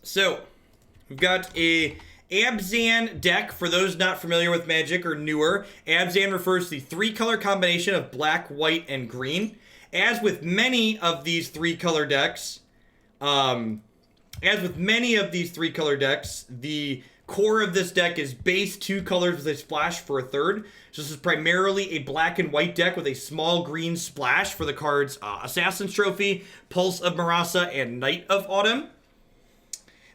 So, we've got a Abzan deck. For those not familiar with Magic or newer, Abzan refers to the three-color combination of black, white, and green. As with many of these three-color decks, the core of this deck is base 2 colors with a splash for a third. So this is primarily a black and white deck with a small green splash for the cards Assassin's Trophy, Pulse of Murasa, and Night of Autumn.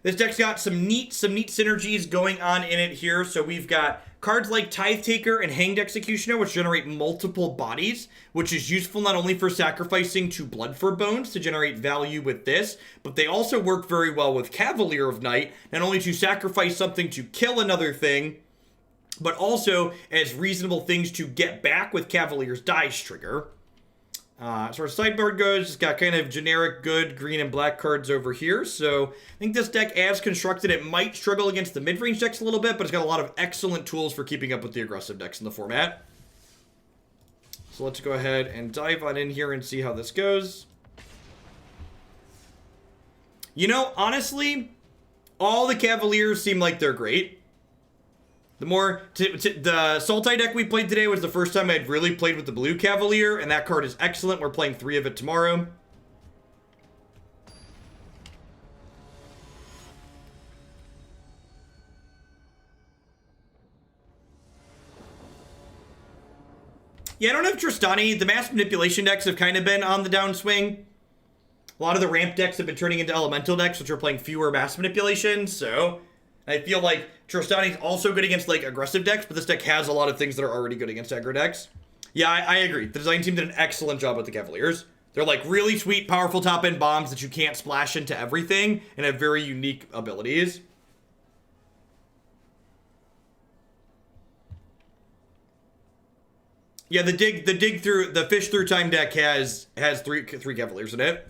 This deck's got some neat synergies going on in it here. So we've got cards like Tithe Taker and Hanged Executioner, which generate multiple bodies, which is useful not only for sacrificing to Blood for Bones to generate value with this, but they also work very well with Cavalier of Night, not only to sacrifice something to kill another thing, but also as reasonable things to get back with Cavalier's Dice trigger. As far as sideboard goes, it's got kind of generic good green and black cards over here. So I think this deck, as constructed, it might struggle against the mid-range decks a little bit, but it's got a lot of excellent tools for keeping up with the aggressive decks in the format. So let's go ahead and dive on in here and see how this goes. You know, honestly, all the Cavaliers seem like they're great. The Sultai deck we played today was the first time I'd really played with the blue Cavalier, and that card is excellent. We're playing 3 of it tomorrow. Yeah, I don't know if Tristani, the mass manipulation decks have kind of been on the downswing. A lot of the ramp decks have been turning into elemental decks, which are playing fewer mass manipulation, so I feel like Tristani's also good against, like, aggressive decks, but this deck has a lot of things that are already good against aggro decks. Yeah, I agree. The design team did an excellent job with the Cavaliers. They're, like, really sweet, powerful top-end bombs that you can't splash into everything and have very unique abilities. Yeah, the Fish Through Time deck has three Cavaliers in it.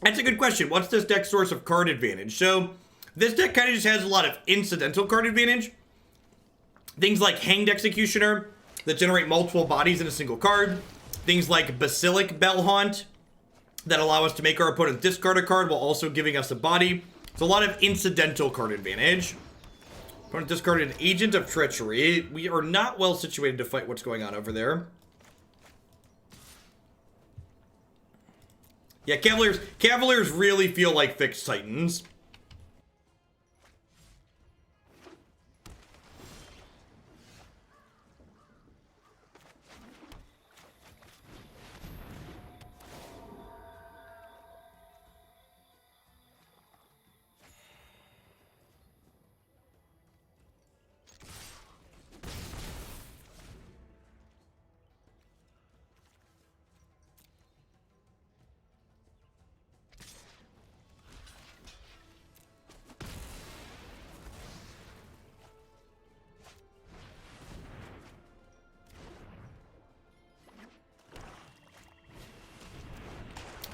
That's a good question. What's this deck's source of card advantage? So, this deck kind of just has a lot of incidental card advantage. Things like Hanged Executioner that generate multiple bodies in a single card. Things like Basilica Bell-Haunt that allow us to make our opponent discard a card while also giving us a body. It's a lot of incidental card advantage. Opponent discarded an Agent of Treachery. We are not well situated to fight what's going on over there. Yeah, Cavaliers really feel like fixed Titans.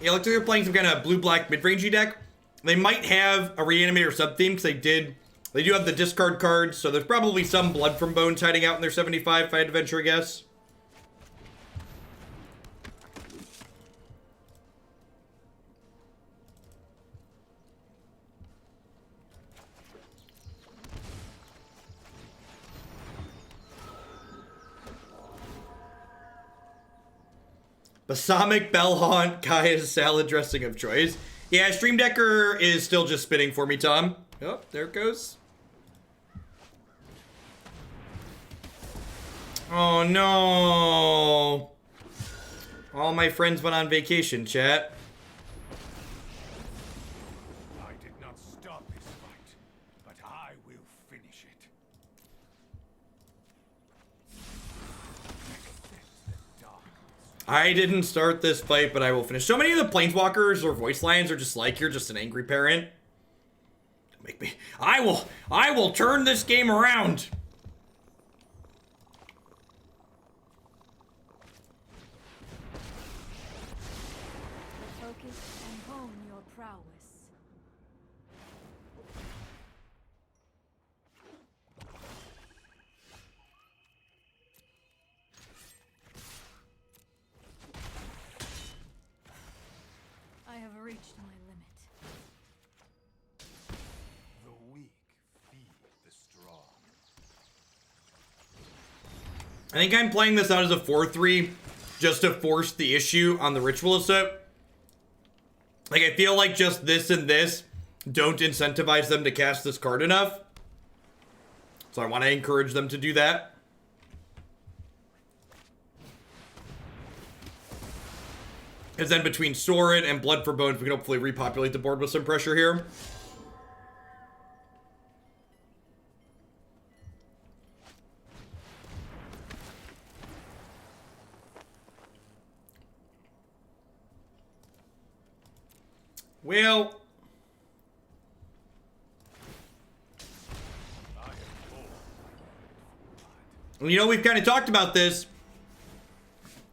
Yeah, looks like they're playing some kind of blue-black mid-rangey deck. They might have a Reanimator sub-theme, because they do have the discard cards, so there's probably some Blood from Bones hiding out in their 75, if I had to venture a guess. Balsamic Bell-Haunt, Kaya's salad dressing of choice. Yeah, Stream Decker is still just spinning for me, Tom. Oh, there it goes. Oh, no. All my friends went on vacation, chat. I did not stop this fight, but I will finish it. I didn't start this fight, but I will finish. So many of the Planeswalkers or voice lines are just like, you're just an angry parent. Don't make me. I will turn this game around. prowess. I have reached my limit. The weak feed the strong. I think I'm playing this out as a 4-3 just to force the issue on the Ritualist set. Like, I feel like just this and this don't incentivize them to cast this card enough. So I want to encourage them to do that. Because then between Sorin and Blood for Bones, we can hopefully repopulate the board with some pressure here. Well, you know, we've kind of talked about this.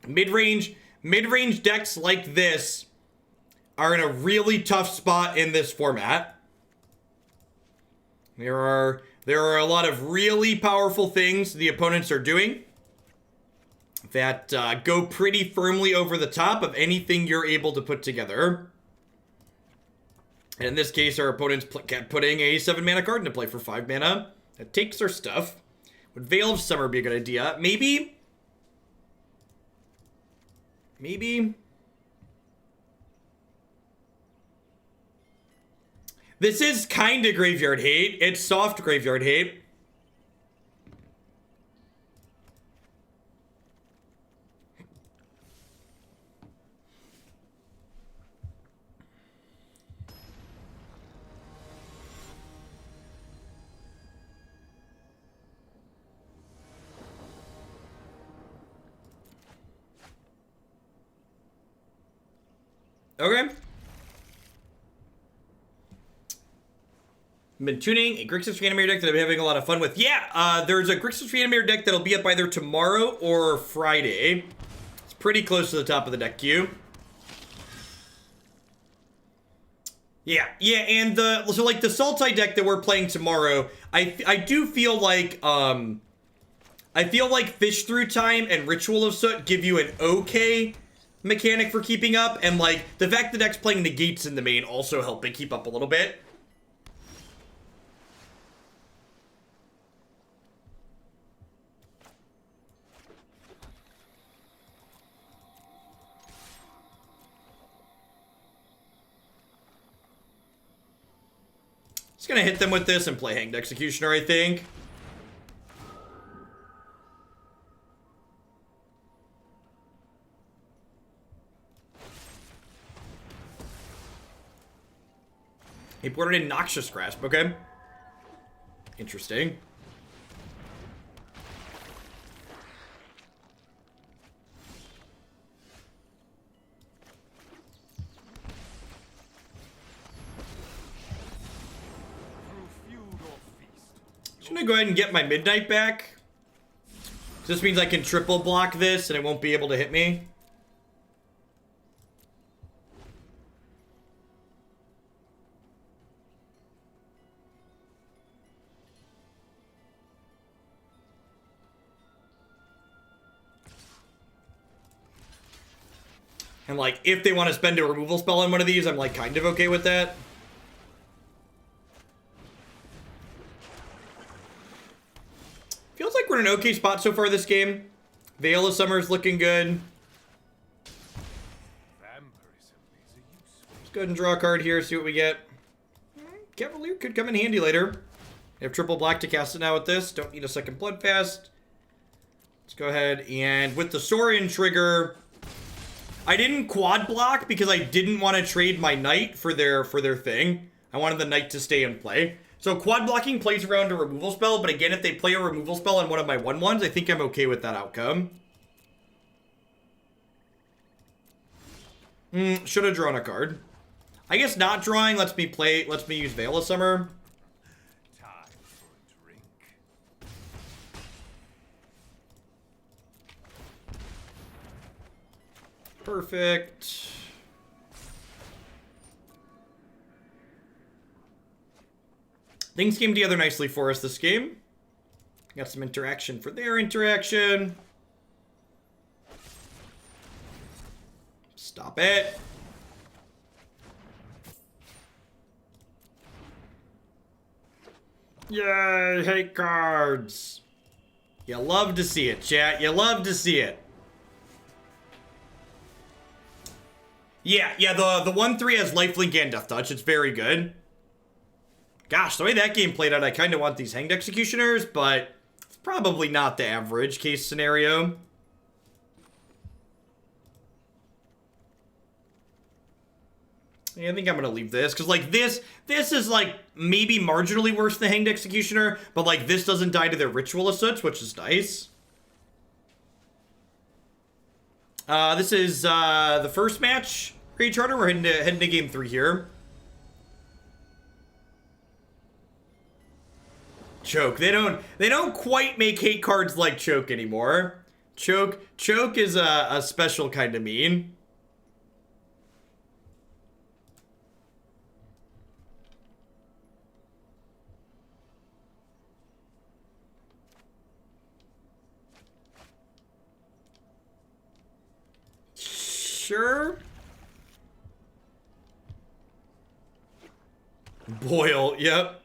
Mid-range decks like this are in a really tough spot in this format. There are a lot of really powerful things the opponents are doing that go pretty firmly over the top of anything you're able to put together. And in this case, our opponent's kept putting a 7-mana card into play for 5 mana. That takes our stuff. Would Veil of Summer be a good idea? Maybe. This is kind of graveyard hate. It's soft graveyard hate. Okay. Been tuning a Grixis Reanimator deck that I'm having a lot of fun with. Yeah, there's a Grixis Reanimator deck that'll be up either tomorrow or Friday. It's pretty close to the top of the deck queue. Yeah, and so like the Sultai deck that we're playing tomorrow, I do feel like Fish Through Time and Ritual of Soot give you an okay mechanic for keeping up, and like the fact the deck's playing negates in the main also helping keep up a little bit. Just gonna hit them with this and play Hanged Executioner, I think. He put it in Noxious Grasp, okay. Interesting. Just gonna go ahead and get my Midnight back. This means I can triple block this and it won't be able to hit me. And like, if they want to spend a removal spell on one of these, I'm like kind of okay with that. Feels like we're in an okay spot so far this game. Veil of Summer's looking good. Let's go ahead and draw a card here, see what we get. Cavalier could come in handy later. We have triple black to cast it now with this. Don't need a second Bloodfast. Let's go ahead and with the Sorin trigger, I didn't quad block because I didn't want to trade my knight for their thing. I wanted the knight to stay in play. So quad blocking plays around a removal spell, but again, if they play a removal spell on one of my 1/1s, I think I'm okay with that outcome. Should have drawn a card. I guess not drawing lets me use Veil of Summer. Time for a drink. Perfect. Things came together nicely for us this game. Got some interaction for their interaction. Stop it. Yay, hate cards. You love to see it, chat. You love to see it. Yeah, the 1/3 has lifelink and death touch. It's very good. Gosh, the way that game played out, I kind of want these Hanged Executioners, but it's probably not the average case scenario. Yeah, I think I'm going to leave this, because, like, this is, like, maybe marginally worse than Hanged Executioner, but, like, this doesn't die to their Ritual as such, which is nice. This is, the first match, Great Charter. We're heading to game 3 here. Choke. They don't quite make hate cards like Choke anymore. Choke is a special kind of mean. Sure. Boil, yep.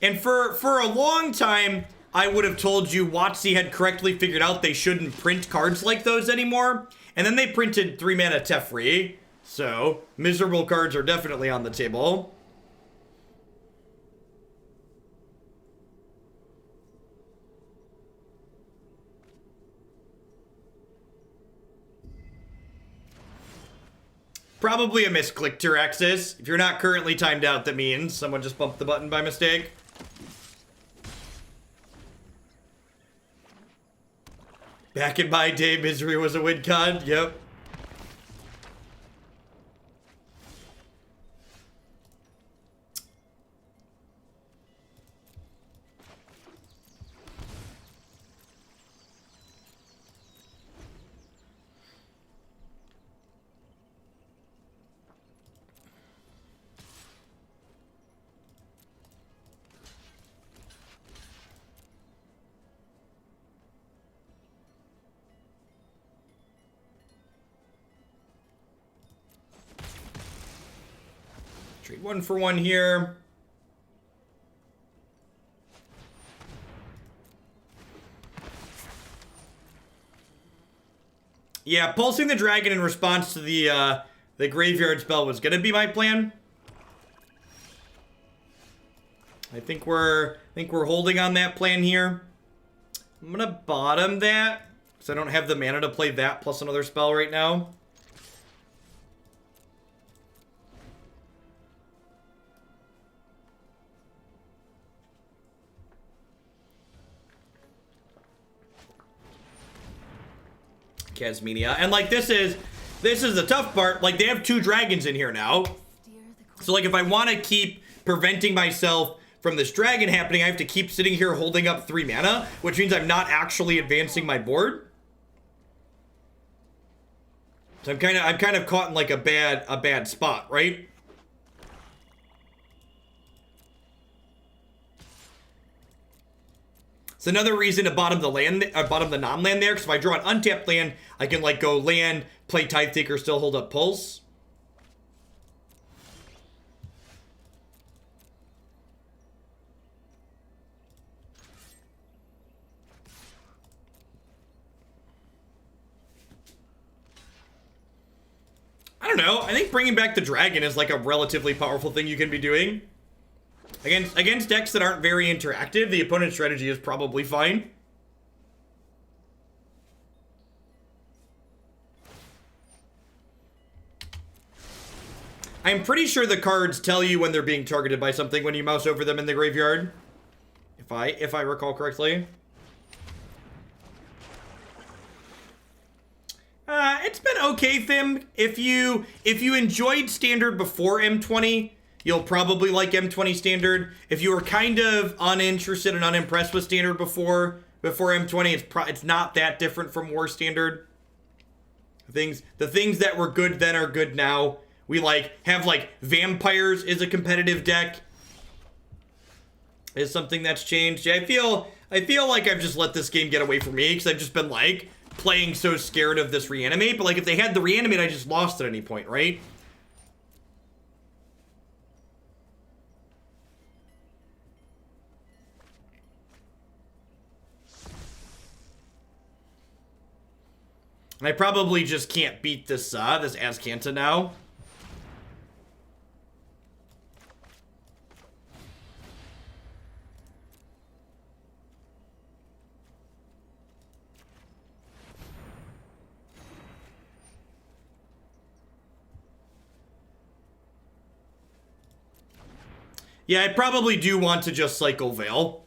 And for a long time, I would have told you WotC had correctly figured out they shouldn't print cards like those anymore. And then they printed 3-mana Teferi. So, miserable cards are definitely on the table. Probably a misclick Tiraxis. If you're not currently timed out, that means someone just bumped the button by mistake. Back in my day, Misery was a win con. Yep. Trade 1 for 1 here. Yeah, pulsing the dragon in response to the graveyard spell was gonna be my plan. I think we're holding on that plan here. I'm gonna bottom that because I don't have the mana to play that plus another spell right now. Casmenia. And like this is the tough part. Like they have 2 dragons in here now. So like if I want to keep preventing myself from this dragon happening, I have to keep sitting here holding up 3 mana, which means I'm not actually advancing my board. So I'm kind of caught in like a bad spot, right? It's another reason to bottom the non-land there, because if I draw an untapped land, I can like go land, play Tithe Taker, still hold up Pulse. I don't know. I think bringing back the dragon is like a relatively powerful thing you can be doing. Against decks that aren't very interactive, the opponent's strategy is probably fine. I'm pretty sure the cards tell you when they're being targeted by something when you mouse over them in the graveyard. If I recall correctly. It's been okay, Thim. If you enjoyed Standard before M20, you'll probably like M20 Standard. If you were kind of uninterested and unimpressed with Standard before M20, it's not that different from War Standard. The things that were good then are good now. We like have like vampires is a competitive deck. Is something that's changed. Yeah, I feel like I've just let this game get away from me because I've just been like playing so scared of this reanimate. But like if they had the reanimate, I just lost at any point, right? And I probably just can't beat this this Azcanta now. Yeah, I probably do want to just cycle Veil.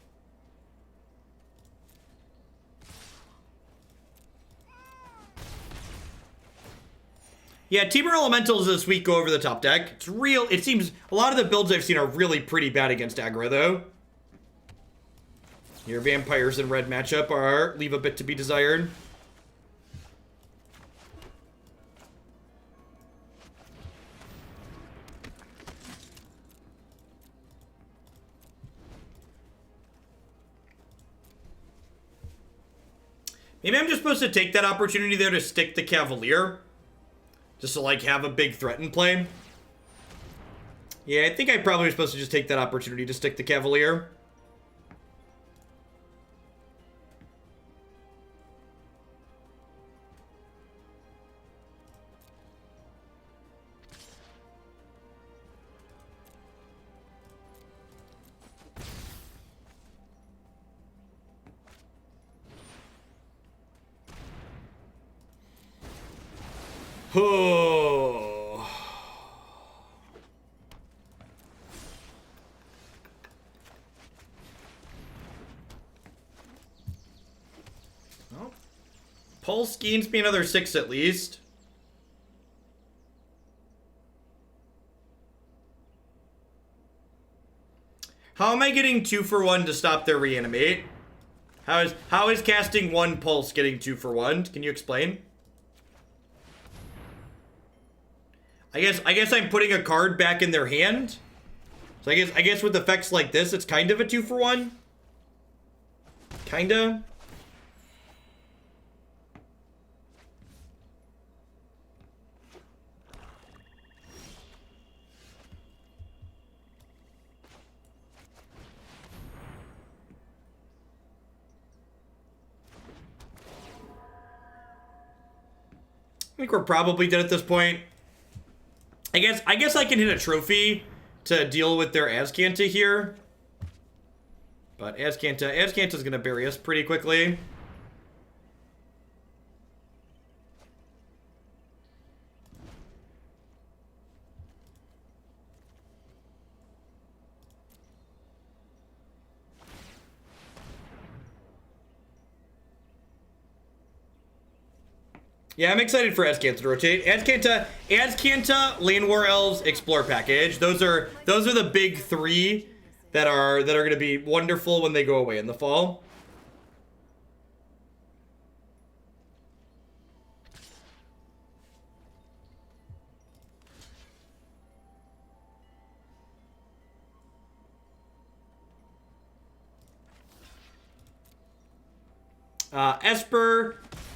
Yeah, Temur Elementals this week go over the top deck. It's real. It seems a lot of the builds I've seen are really pretty bad against aggro, though. Your vampires in red matchup are leave a bit to be desired. Maybe I'm just supposed to take that opportunity there to stick the Cavalier. Just to, like, have a big threat in play. Yeah, I think I probably was supposed to just take that opportunity to stick the Cavalier. Oh. Well, Pulse gains me another 6 at least. How am I getting 2 for 1 to stop their reanimate? How is casting 1 Pulse getting 2 for 1? Can you explain? I guess I'm putting a card back in their hand. So I guess with effects like this, it's kind of a 2 for 1. Kinda. I think we're probably dead at this point. I guess I can hit a trophy to deal with their Azcanta here. But Azcanta's gonna bury us pretty quickly. Yeah, I'm excited for Azcanta to rotate. Azcanta, Lane War Elves, Explore package. Those are the big 3 that are going to be wonderful when they go away in the fall.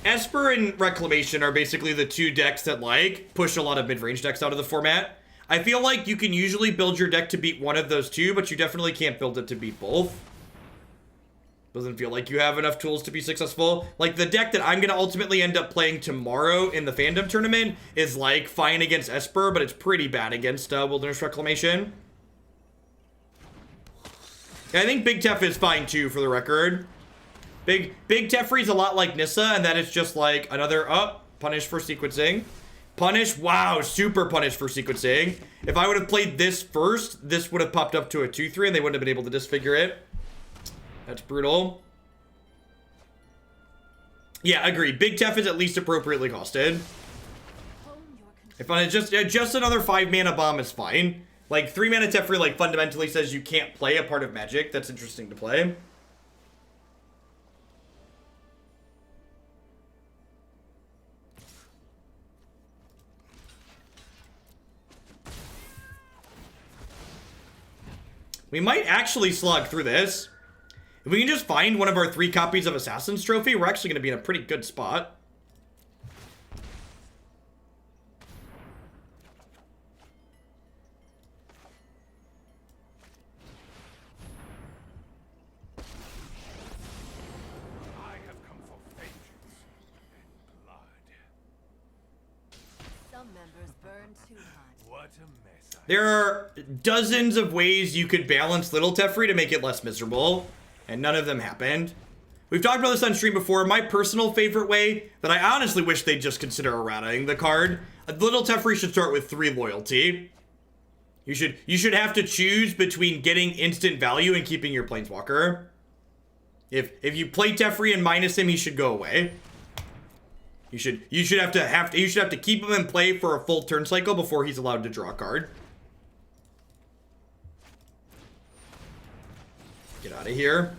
Esper and Reclamation are basically the 2 decks that, like, push a lot of mid-range decks out of the format. I feel like you can usually build your deck to beat one of those 2, but you definitely can't build it to beat both. Doesn't feel like you have enough tools to be successful. Like, the deck that I'm going to ultimately end up playing tomorrow in the fandom tournament is, like, fine against Esper, but it's pretty bad against Wilderness Reclamation. Yeah, I think Big Tef is fine, too, for the record. Big Tefri's a lot like Nissa, and that is just like another punish for sequencing. Punish, wow, super punish for sequencing. If I would have played this first, this would have popped up to a 2-3 and they wouldn't have been able to disfigure it. That's brutal. Yeah, agreed. Big Tef is at least appropriately costed. If I just another 5 mana bomb is fine. Like 3 mana Tefri like fundamentally says you can't play a part of Magic. That's interesting to play. We might actually slog through this. If we can just find one of our 3 copies of Assassin's Trophy, we're actually going to be in a pretty good spot. I have come for vengeance and blood. Some members burn too hot. What a mess. There are dozens of ways you could balance Little Teferi to make it less miserable, and none of them happened. We've talked about this on stream before. My personal favorite way that I honestly wish they'd just consider errataing the card. Little Teferi should start with 3 loyalty. You should have to choose between getting instant value and keeping your Planeswalker. If you play Teferi and minus him, he should go away. You should have to keep him in play for a full turn cycle before he's allowed to draw a card. Get out of here.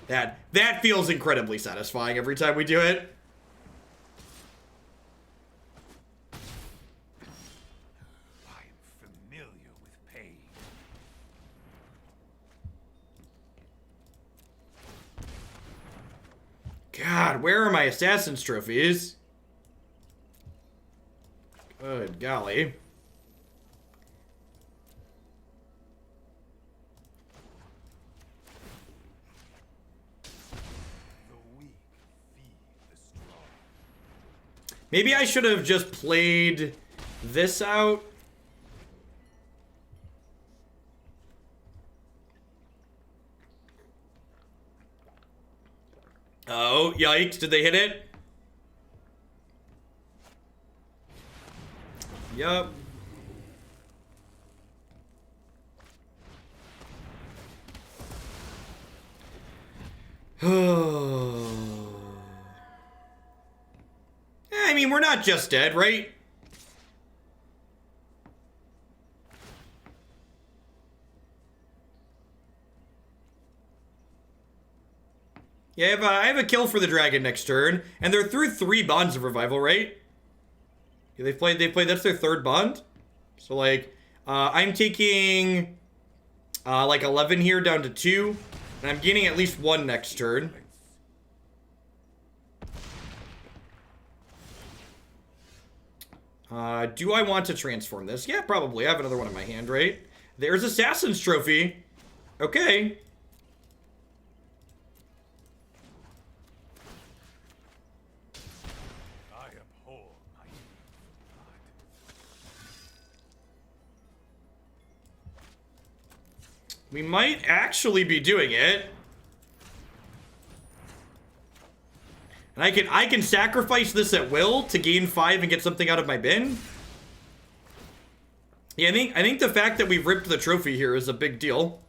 That feels incredibly satisfying every time we do it. I am familiar with pain. God, where are my Assassin's Trophies? Good golly. Maybe I should have just played this out. Oh, yikes. Did they hit it? Yup. I mean, we're not just dead, right? Yeah, I have a kill for the dragon next turn, and they're through 3 bonds of revival, right? Yeah, they played. That's their 3rd bond. So like, I'm taking like 11 here down to 2, and I'm gaining at least 1 next turn. Do I want to transform this? Yeah, probably. I have another one in my hand, right? There's Assassin's Trophy. Okay. I abhor my blood. We might actually be doing it. And I can sacrifice this at will to gain 5 and get something out of my bin. Yeah, I think the fact that we've ripped the trophy here is a big deal.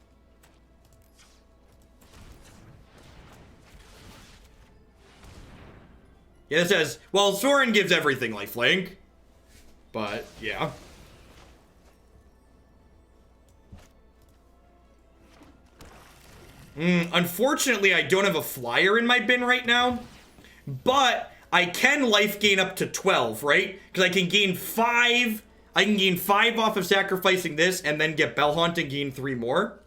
Yeah, it says, well, Sorin gives everything lifelink. But, yeah. Unfortunately, I don't have a flyer in my bin right now. But I can life gain up to 12, right? Because I can gain 5. I can gain 5 off of sacrificing this and then get Bell-Haunt and gain 3 more.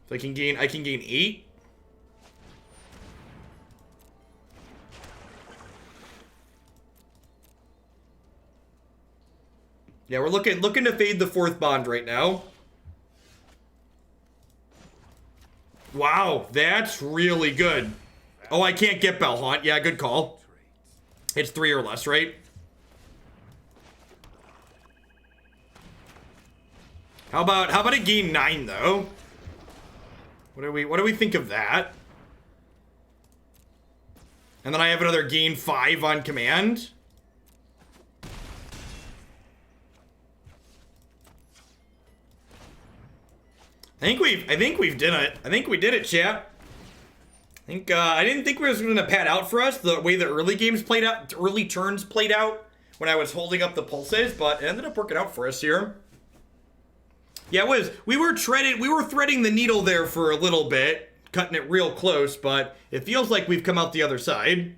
So I can gain 8. Yeah, we're looking to fade the 4th bond right now. Wow, that's really good. Oh, I can't get Bell-Haunt. Yeah, good call. It's 3 or less, right? How about a gain 9 though? What do we think of that? And then I have another gain 5 on command. I think we've done it. I think we did it, chat. I didn't think we was going to pad out for us the way the early games played out, early turns played out when I was holding up the pulses, but it ended up working out for us here. Yeah, it was. We were threading the needle there for a little bit, cutting it real close, but it feels like we've come out the other side.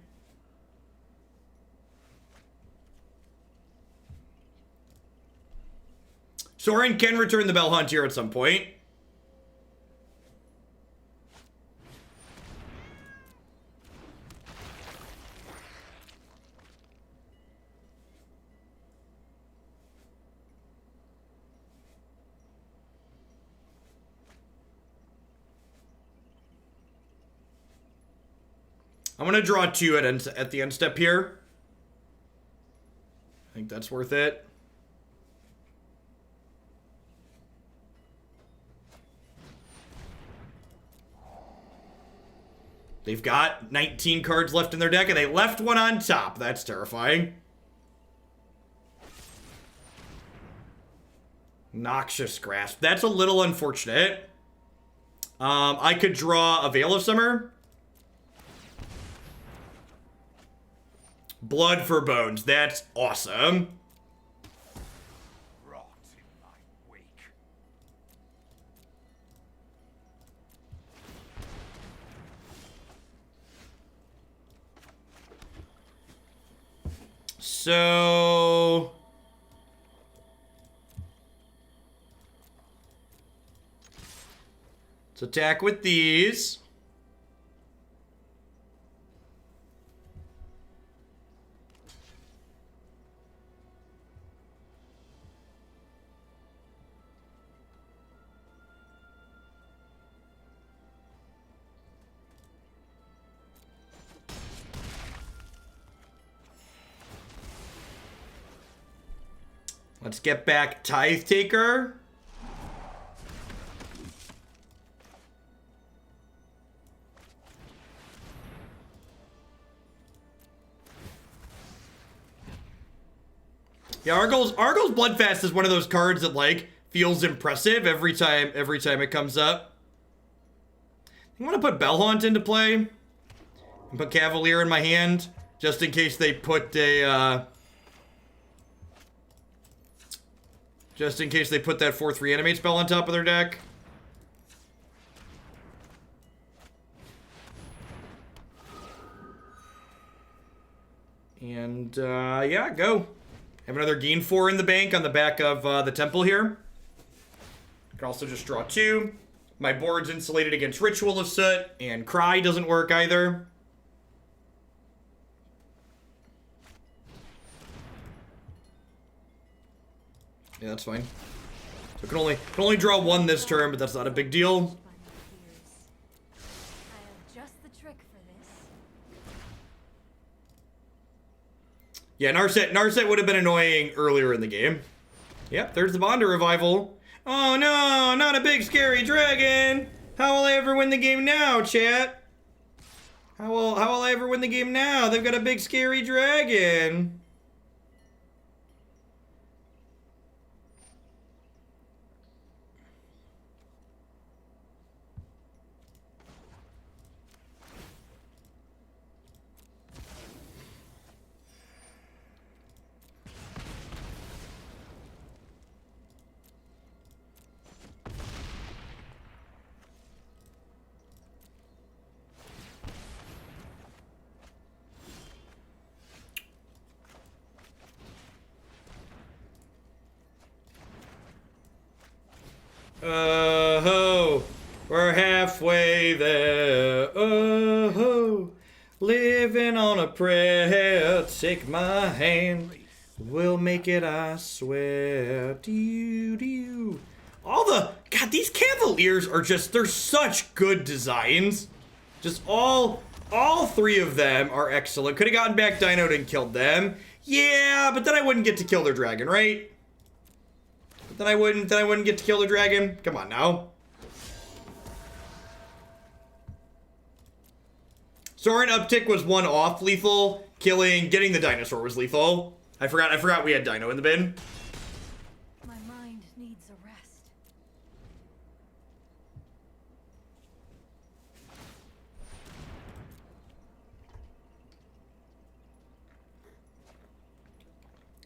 Sorin can return the Bell-Haunt here at some point. I'm gonna draw 2 at the end step here. I think that's worth it. They've got 19 cards left in their deck, and they left one on top. That's terrifying. Noxious Grasp. That's a little unfortunate. I could draw a Veil of Summer. Blood for Bones. That's awesome. Rot in my wake. So... let's attack with these. Let's get back Tithe Taker. Yeah, Arguel's Bloodfast is one of those cards that like feels impressive every time it comes up. I want to put Bell-Haunt into play and put Cavalier in my hand just in case they put a just in case they put that 4th reanimate spell on top of their deck. And yeah, go. Have another Gain 4 in the bank on the back of the Temple here. I can also just draw 2. My board's insulated against Ritual of Soot, and Cry doesn't work either. Yeah, that's fine. So I can only draw 1 this turn, but that's not a big deal. By my fears. I have just the trick for this. Yeah, Narset would have been annoying earlier in the game. Yep, there's the Bonder Revival. Oh no, not a big scary dragon! How will I ever win the game now, chat? How will I ever win the game now? They've got a big scary dragon. Oh, we're halfway there. Oh, living on a prayer. Take my hand. We'll make it, I swear. Do. God, these Cavaliers are just, they're such good designs. Just all 3 of them are excellent. Could have gotten back Dino'd and killed them. Yeah, but then I wouldn't get to kill their dragon, right? Then I wouldn't get to kill the dragon. Come on now. Sorin uptick was 1 off lethal. Getting the dinosaur was lethal. I forgot we had Dino in the bin. My mind needs a rest.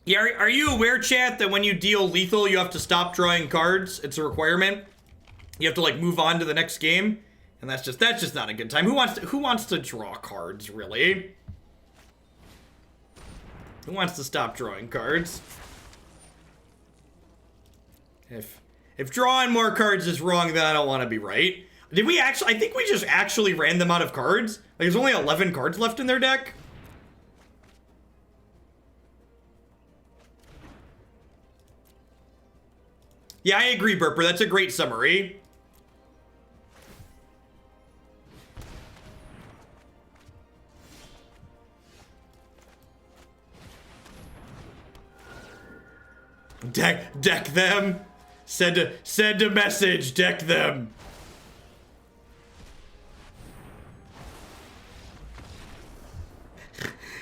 Yeah, are you aware, chat, that when you deal lethal, you have to stop drawing cards? It's a requirement. You have to like move on to the next game, and that's just not a good time. Who wants to draw cards, really? Who wants to stop drawing cards? If drawing more cards is wrong, then I don't want to be right. Did we actually? I think we just actually ran them out of cards. Like, there's only 11 cards left in their deck. Yeah, I agree, Burper. That's a great summary. Deck them. Send a message. Deck them.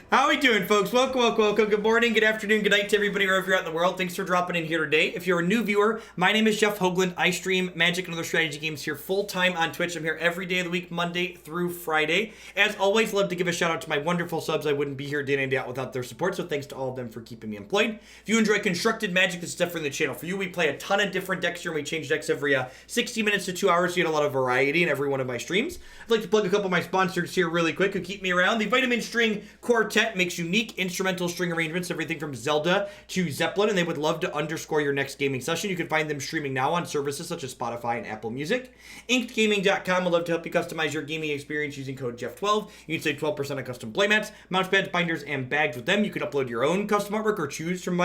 How are we doing, folks? Welcome. Good morning, good afternoon, good night to everybody wherever you're at in the world. Thanks for dropping in here today. If you're a new viewer, my name is Jeff Hoagland. I stream Magic and other strategy games here full-time on Twitch. I'm here every day of the week, Monday through Friday. As always, love to give a shout out to my wonderful subs. I wouldn't be here day in and day out without their support, so thanks to all of them for keeping me employed. If you enjoy constructed Magic, this is definitely the channel for you. We play a ton of different decks here, and we change decks every 60 minutes to 2 hours, so you get a lot of variety in every one of my streams. I'd like to plug a couple of my sponsors here really quick who keep me around. The Vitamin String Quartet makes unique instrumental string arrangements, everything from Zelda to Zeppelin, and they would love to underscore your next gaming session. You can find them streaming now on services such as Spotify and Apple Music. InkedGaming.com would love to help you customize your gaming experience using code Jeff12. You can save 12% on custom playmats, mouse pads, binders, and bags with them. You can upload your own custom artwork or choose from the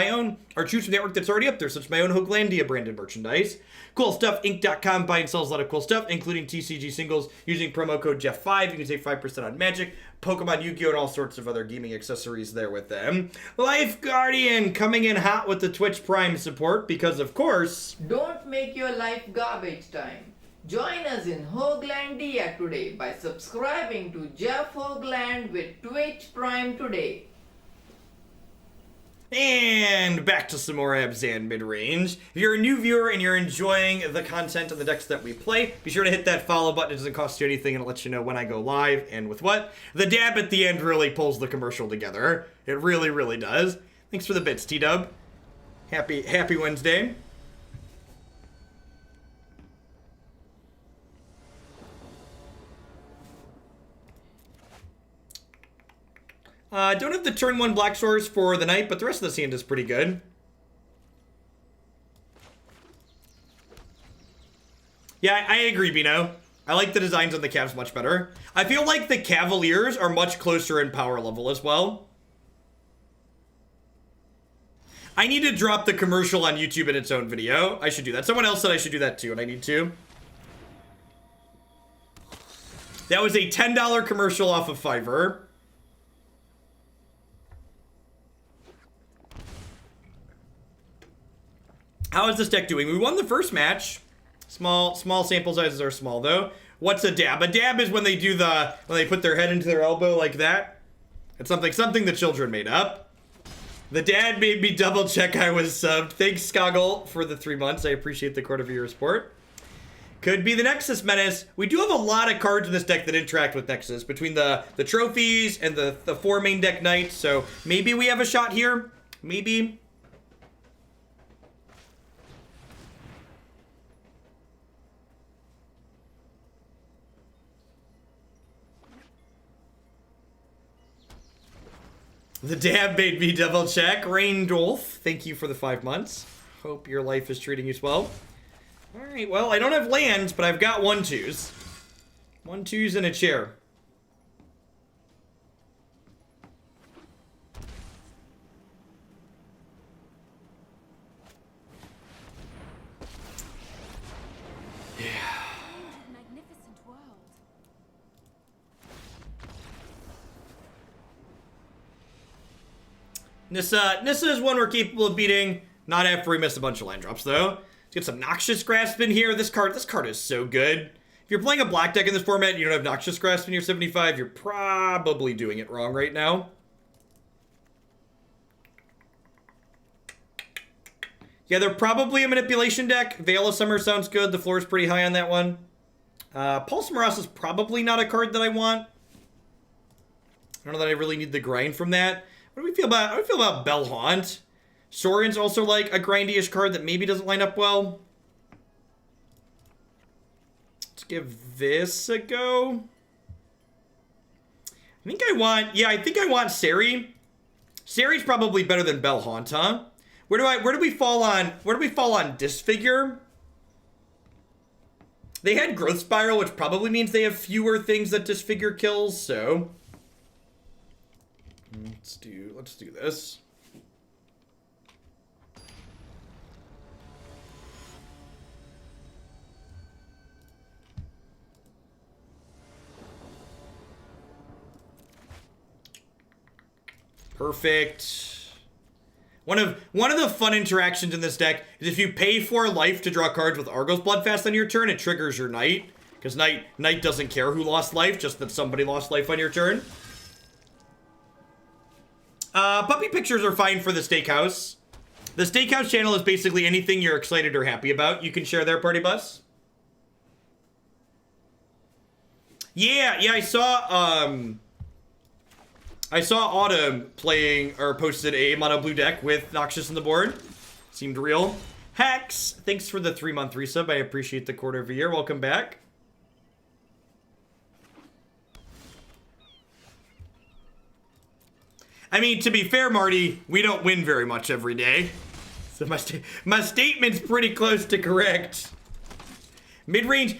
artwork that's already up there, such as my own Hoaglandia branded merchandise. Cool Stuff Inc.com buy and sells a lot of cool stuff, including TCG singles using promo code Jeff5. You can save 5% on Magic, Pokemon, Yu-Gi-Oh, and all sorts of other gaming accessories there with them. Life Guardian coming in hot with the Twitch Prime support because, of course... Don't make your life garbage time. Join us in Hoaglandia today by subscribing to Jeff Hoagland with Twitch Prime today. And back to some more Abzan Midrange. If you're a new viewer and you're enjoying the content and the decks that we play, be sure to hit that follow button. It doesn't cost you anything, and it lets you know when I go live and with what. The dab at the end really pulls the commercial together. It really, really does. Thanks for the bits, T-Dub. Happy Wednesday. Don't have the turn 1 black source for the night, but the rest of the hand is pretty good. Yeah, I agree, Bino. I like the designs on the Cavs much better. I feel like the Cavaliers are much closer in power level as well. I need to drop the commercial on YouTube in its own video. I should do that. Someone else said I should do that too, and I need to. That was a $10 commercial off of Fiverr. How is this deck doing? We won the first match. Small sample sizes are small though. What's a dab? A dab is when they do when they put their head into their elbow like that. It's something the children made up. The dad made me double check I was subbed. Thanks, Skoggle, for the 3 months. I appreciate the quarter of your support. Could be the Nexus Menace. We do have a lot of cards in this deck that interact with Nexus between the trophies and the 4 main deck knights. So maybe we have a shot here. Maybe. The dab made me double check. Rain Dolph, thank you for the 5 months. Hope your life is treating you well. Alright, well, I don't have lands, but I've got 1/2s. 1/2s and a chair. Nissa is one we're capable of beating. Not after we miss a bunch of land drops, though. Let's get some Noxious Grasp in here. This card is so good. If you're playing a black deck in this format and you don't have Noxious Grasp in your 75, you're probably doing it wrong right now. Yeah, they're probably a manipulation deck. Veil of Summer sounds good. The floor is pretty high on that one. Pulse of Murasa is probably not a card that I want. I don't know that I really need the grind from that. What do we feel about? How do we feel about Bell-Haunt? Sorin's also like a grindy-ish card that maybe doesn't line up well. Let's give this a go. I think I want Seri. Seri's probably better than Bell-Haunt, huh? Where do we fall on Disfigure? They had Growth Spiral, which probably means they have fewer things that Disfigure kills, so let's do this. Perfect. One of the fun interactions in this deck is if you pay 4 life to draw cards with Arguel's Bloodfast on your turn, it triggers your Knight. Because Knight doesn't care who lost life, just that somebody lost life on your turn. Puppy pictures are fine for the Steakhouse. The Steakhouse channel is basically anything you're excited or happy about. You can share their Party Bus. Yeah, I saw Autumn playing, or posted a mono blue deck with Noxious on the board. Seemed real. Hex, thanks for the 3-month resub. I appreciate the quarter of a year. Welcome back. I mean, to be fair, Marty, we don't win very much every day. So my statement's pretty close to correct. Midrange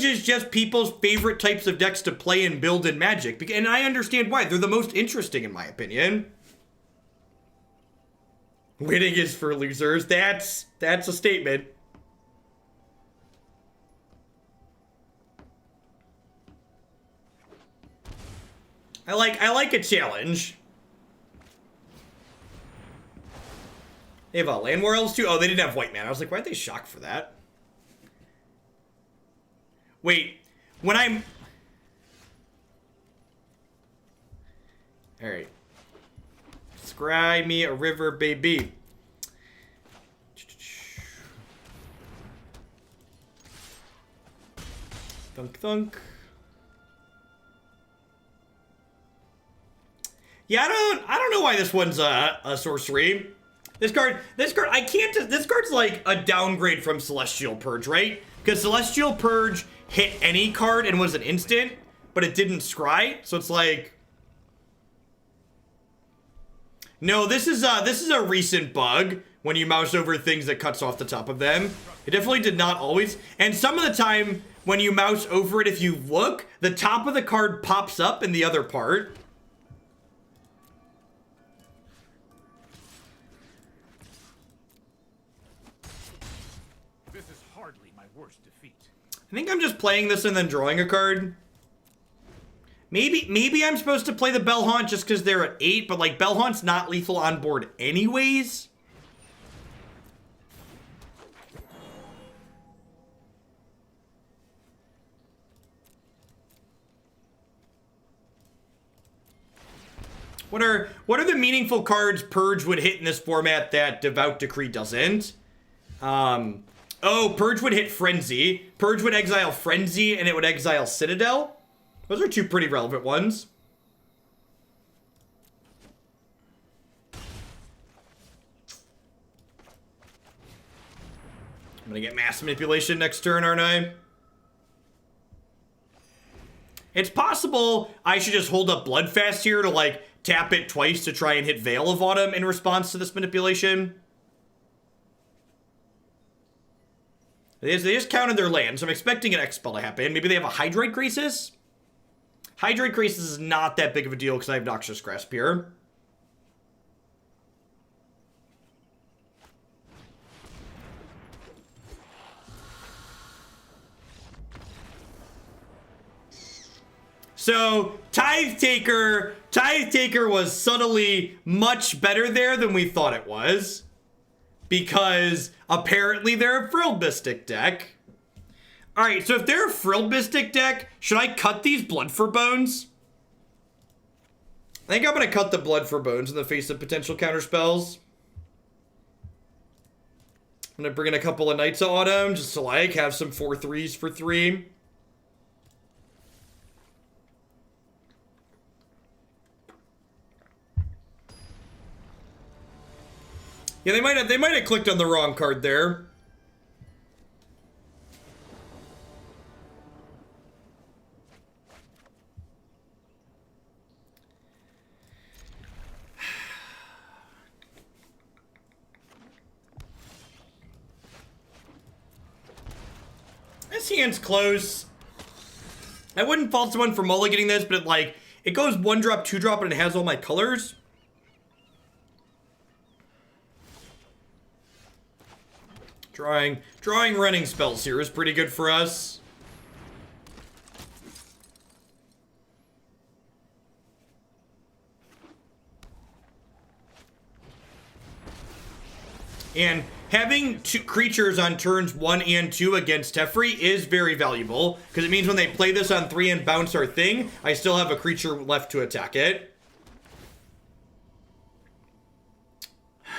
is just people's favorite types of decks to play and build in Magic. And I understand why. They're the most interesting, in my opinion. Winning is for losers. That's a statement. I like a challenge. They have Land War Elves too? Oh, they didn't have white mana. I was like, why'd they shock for that? Wait, when I'm... Alright. Scry me a river, baby. Thunk, thunk. Yeah, I don't know why this one's a sorcery. This card, I can't just... This card's like a downgrade from Celestial Purge, right? Because Celestial Purge hit any card and was an instant, but it didn't scry. So it's like, no, this is a recent bug when you mouse over things that cuts off the top of them. It definitely did not always. And some of the time when you mouse over it, if you look, the top of the card pops up in the other part. I think I'm just playing this and then drawing a card. Maybe I'm supposed to play the Bell-Haunt just because they're at 8, but like Bell-Haunt's not lethal on board anyways. What are the meaningful cards Purge would hit in this format that Devout Decree doesn't? Oh, Purge would hit Frenzy. Purge would exile Frenzy, and it would exile Citadel. Those are 2 pretty relevant ones. I'm gonna get Mass Manipulation next turn, aren't I? It's possible I should just hold up Bloodfast here to, like, tap it twice to try and hit Veil of Autumn in response to this manipulation. They just counted their land, so I'm expecting an X-Spell to happen. Maybe they have a Hydroid Crisis? Hydroid Crisis is not that big of a deal because I have Noxious Grasp here. So, Tithe Taker was subtly much better there than we thought it was. Because apparently they're a Frilled Mystic deck. Alright, so if they're a Frilled Mystic deck, should I cut these Blood for Bones? I think I'm going to cut the Blood for Bones in the face of potential counterspells. I'm going to bring in a couple of Knights of Autumn just to like have some 4/3s for 3. Yeah, they might have clicked on the wrong card there. This hand's close. I wouldn't fault someone for mulliganing this, but it goes 1-drop, 2-drop, and it has all my colors. Drawing running spells here is pretty good for us. And having 2 creatures on turns 1 and 2 against Teferi is very valuable, because it means when they play this on 3 and bounce our thing, I still have a creature left to attack it. I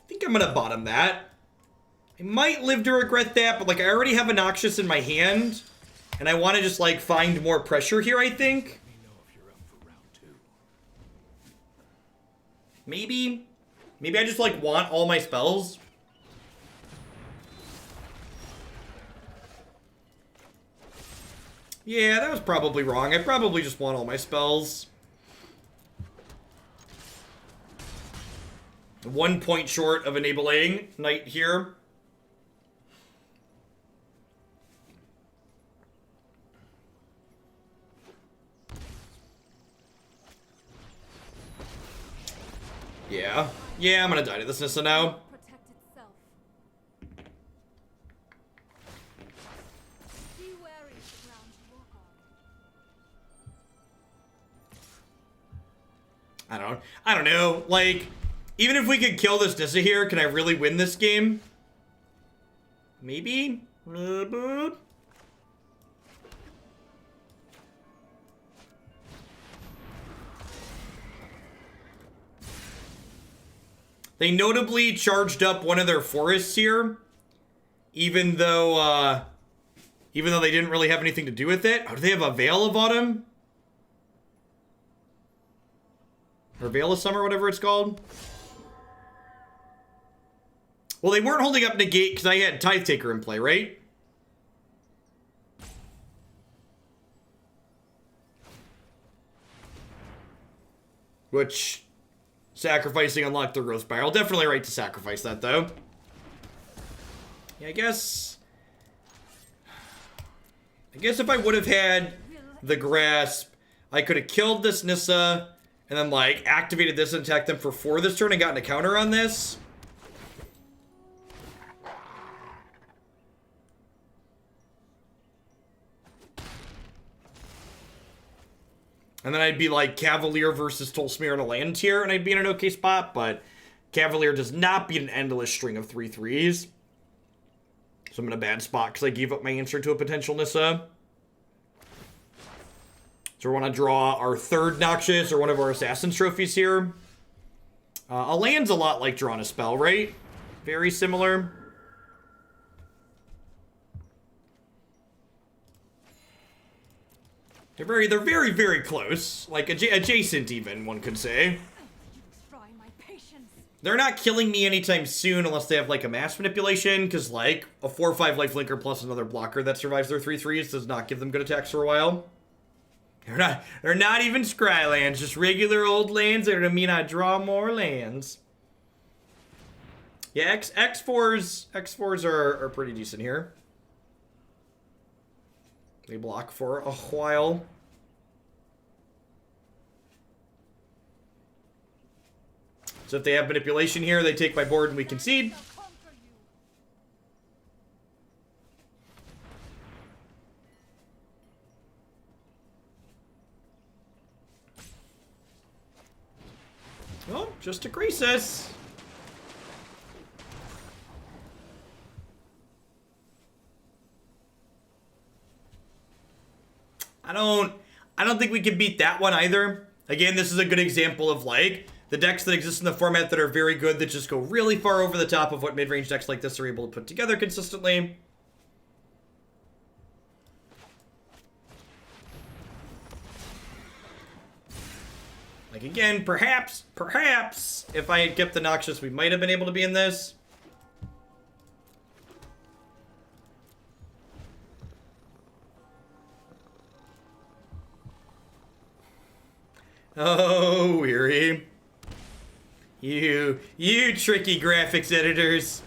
think I'm gonna bottom that. I might live to regret that, but I already have a Noxious in my hand, and I want to just find more pressure here, I think. Maybe I just want all my spells. Yeah, that was probably wrong. I probably just want all my spells. 1 point short of enabling Knight here. Yeah, I'm gonna die to this Nissa now. Protect itself. Be wary of the ground you walk on. I don't know. Even if we could kill this Nissa here, can I really win this game? Maybe? They notably charged up one of their forests here, even though they didn't really have anything to do with it. Oh, do they have a Veil of Autumn? Or Veil of Summer, whatever it's called. Well, they weren't holding up Negate because I had Tithe Taker in play, right? Which... sacrificing unlocked the growth spiral. Definitely right to sacrifice that, though. Yeah, I guess if I would have had the grasp, I could have killed this Nissa, and then, activated this and attacked them for 4 this turn and gotten a counter on this. And then I'd be Cavalier versus Tolsmere in a land tier, and I'd be in an okay spot, but Cavalier does not beat an endless string of 3/3s. So I'm in a bad spot because I gave up my answer to a potential Nissa. So we want to draw our 3rd Noxious or one of our Assassin's Trophies here. A land's a lot like drawing a spell, right? Very similar. They're very, very close. Adjacent even, one could say. Try my patience. They're not killing me anytime soon unless they have, a mass manipulation, because, a 4/5 lifelinker plus another blocker that survives their 3/3s does not give them good attacks for a while. They're not even scry lands, just regular old lands that are gonna mean I draw more lands. Yeah, X4s are pretty decent here. They block for a while. So if they have manipulation here, they take my board and we concede. Oh, just a Croesus. I don't think we can beat that one either. Again, this is a good example of the decks that exist in the format that are very good that just go really far over the top of what mid-range decks like this are able to put together consistently. Again, perhaps, if I had kept the Noxious, we might have been able to be in this. Oh, weary. You tricky graphics editors.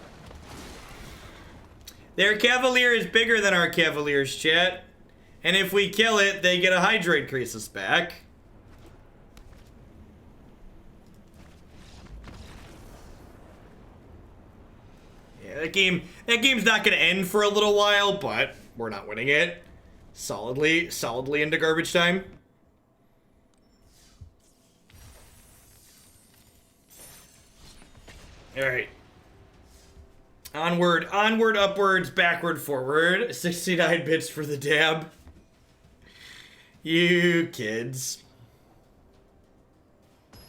Their Cavalier is bigger than our Cavalier's, chat. And if we kill it, they get a Hydrate Crisis back. Yeah, that game's not gonna end for a little while, but we're not winning it. Solidly into garbage time. Alright. Onward, upwards, backward, forward. 69 bits for the dab. You kids.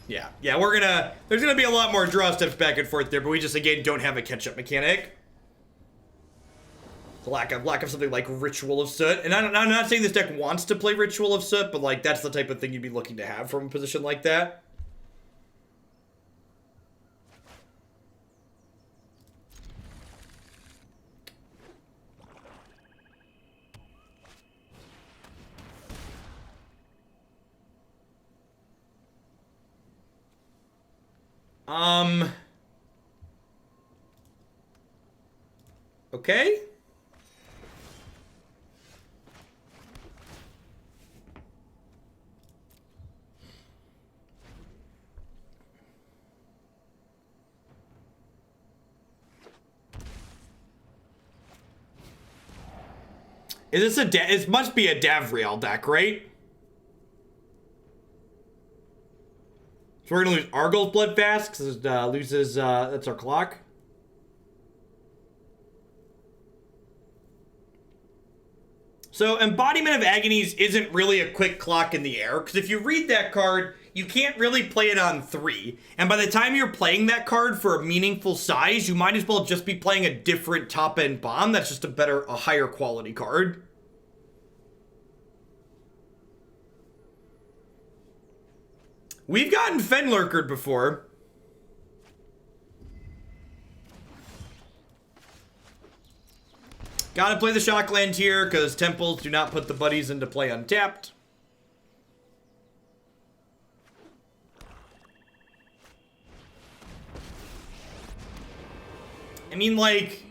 Yeah, there's gonna be a lot more draw steps back and forth there, but we just, again, don't have a catch-up mechanic. The lack of something like Ritual of Soot. And I'm not saying this deck wants to play Ritual of Soot, but, like, that's the type of thing you'd be looking to have from a position like that. Okay. Is this it must be a Davriel deck, right? So we're gonna lose Arguel's Blood fast, because it loses, that's our clock. So Embodiment of Agonies isn't really a quick clock in the air, because if you read that card, you can't really play it on 3. And by the time you're playing that card for a meaningful size, you might as well just be playing a different top-end bomb that's just a higher quality card. We've gotten Fenlurkered before. Gotta play the Shockland here, because temples do not put the buddies into play untapped. I mean, like,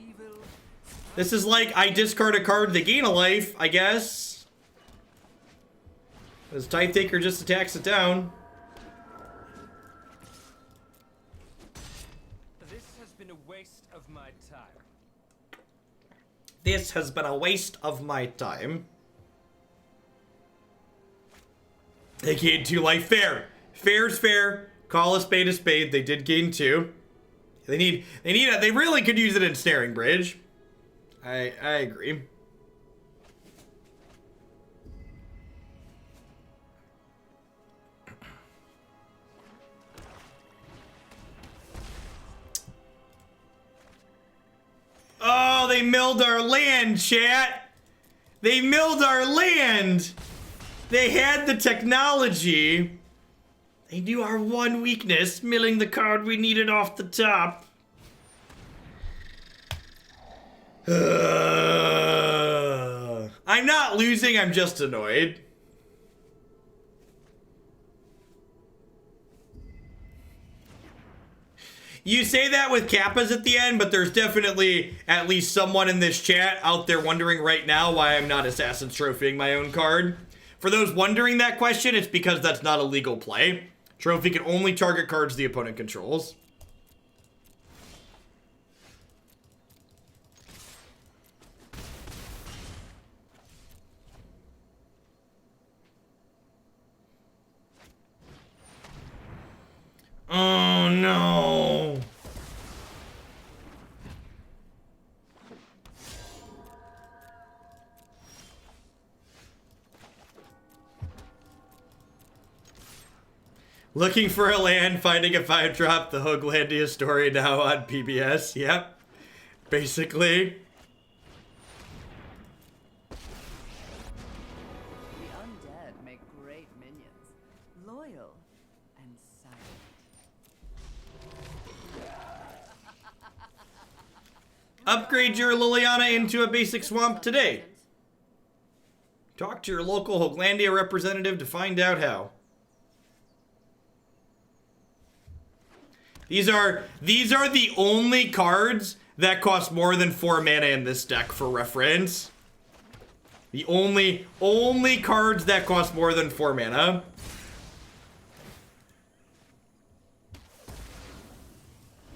this is like, I discard a card, they gain a life, I guess. Because Tithe Taker just attacks it down. This has been a waste of my time. This has been a waste of my time. They gained 2 life. Fair. Fair's fair. Call a spade a spade. They did gain 2. They really could use it in Snaring Bridge. I agree. Oh, they milled our land, chat. They milled our land. They had the technology. They knew our one weakness, milling the card we needed off the top. I'm not losing, I'm just annoyed. You say that with Kappas at the end, but there's definitely at least someone in this chat out there wondering right now why I'm not Assassin's Trophying my own card. For those wondering that question, it's because that's not a legal play. Trophy can only target cards the opponent controls. Oh no. Looking for a land, finding a 5-drop, the Hoaglandia story now on PBS. Yep. Basically. The undead make great minions. Loyal and silent. Upgrade your Liliana into a basic swamp today. Talk to your local Hoaglandia representative to find out how. These are the only cards that cost more than 4 mana in this deck, for reference. The only cards that cost more than 4 mana.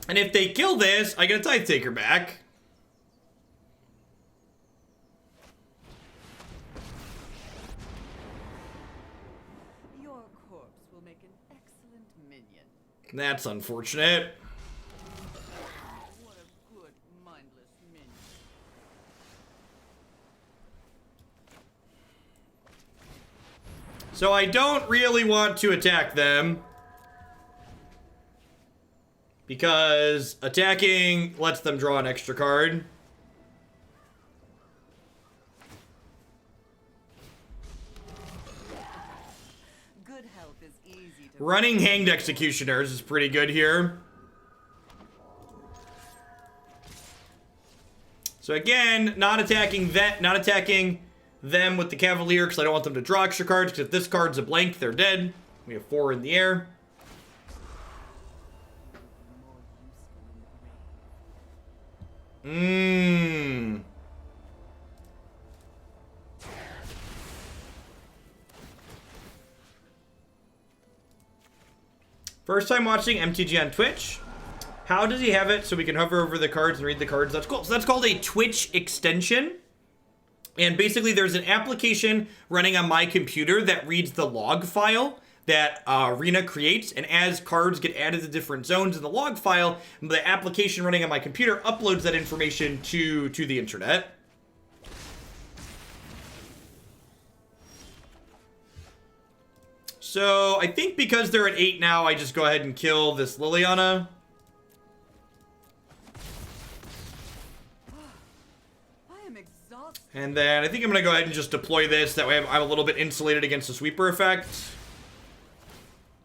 And if they kill this, I get a Tithe Taker back. Your corpse will make an excellent minion. That's unfortunate. What a good, mindless minion. So I don't really want to attack them, because attacking lets them draw an extra card. Good health is easy to Running Hanged Executioners is pretty good here. So again, not attacking them with the Cavalier, because I don't want them to draw extra cards, because if this card's a blank, they're dead. We have 4 in the air. First time watching MTG on Twitch. How does he have it so we can hover over the cards and read the cards? That's cool. So that's called a Twitch extension. And basically there's an application running on my computer that reads the log file that Arena creates. And as cards get added to different zones in the log file, the application running on my computer uploads that information to the internet. So I think because they're at 8 now, I just go ahead and kill this Liliana. I am exhausted. And then I think I'm going to go ahead and just deploy this. That way I'm a little bit insulated against the sweeper effect.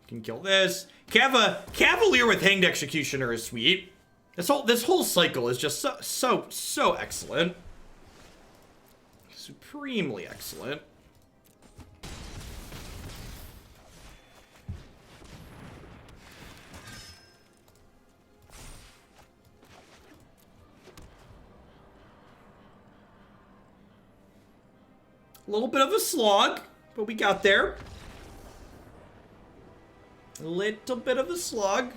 Can kill this. Cavalier with Hanged Executioner is sweet. This whole cycle is just so excellent. Supremely excellent. A little bit of a slog, but we got there. A little bit of a slog.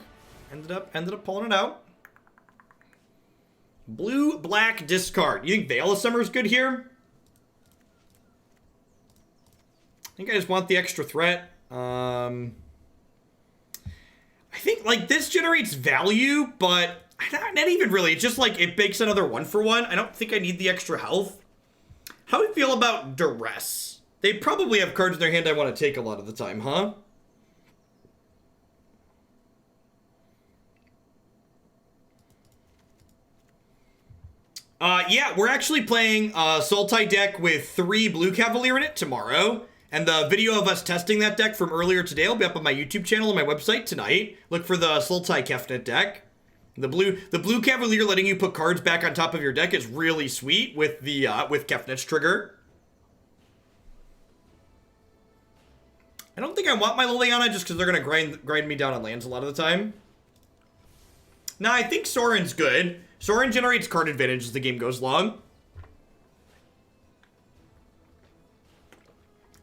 Ended up pulling it out. Blue, black, discard. You think Veil of Summer is good here? I think I just want the extra threat. I think, like, this generates value, but not even really. It's just, like, it bakes another 1-for-1. I don't think I need the extra health. How do we feel about Duress? They probably have cards in their hand I want to take a lot of the time, huh? Yeah, we're actually playing a Sultai deck with 3 Blue Cavalier in it tomorrow. And the video of us testing that deck from earlier today will be up on my YouTube channel and my website tonight. Look for the Sultai Kefnet deck. The blue Cavalier letting you put cards back on top of your deck is really sweet with the with Kefnet's trigger. I don't think I want my Liliana just because they're gonna grind me down on lands a lot of the time. Nah, I think Sorin's good. Sorin generates card advantage as the game goes long.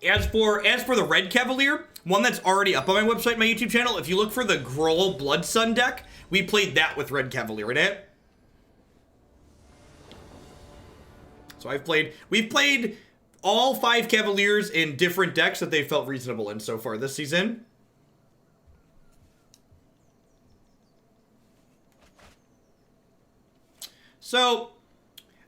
As for the red Cavalier, one that's already up on my website, my YouTube channel, if you look for the Groll Blood Sun deck, we played that with red Cavalier in it. So we've played all 5 Cavaliers in different decks that they felt reasonable in so far this season. So,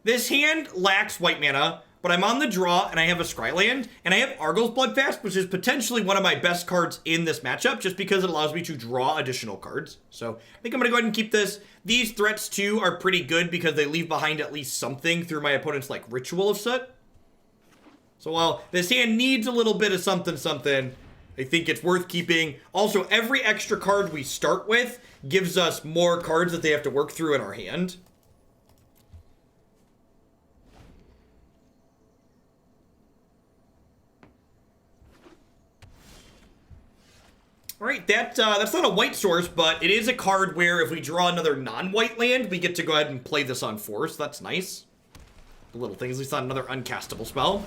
this hand lacks white mana, but I'm on the draw, and I have a Scryland, and I have Arguel's Bloodfast, which is potentially one of my best cards in this matchup, just because it allows me to draw additional cards. So, I think I'm going to go ahead and keep this. These threats, too, are pretty good, because they leave behind at least something through my opponent's, like, Ritual of Soot. So, while this hand needs a little bit of something, I think it's worth keeping. Also, every extra card we start with gives us more cards that they have to work through in our hand. All right, that's not a white source, but it is a card where if we draw another non-white land, we get to go ahead and play this on 4, so that's nice. The little thing is at least not another uncastable spell.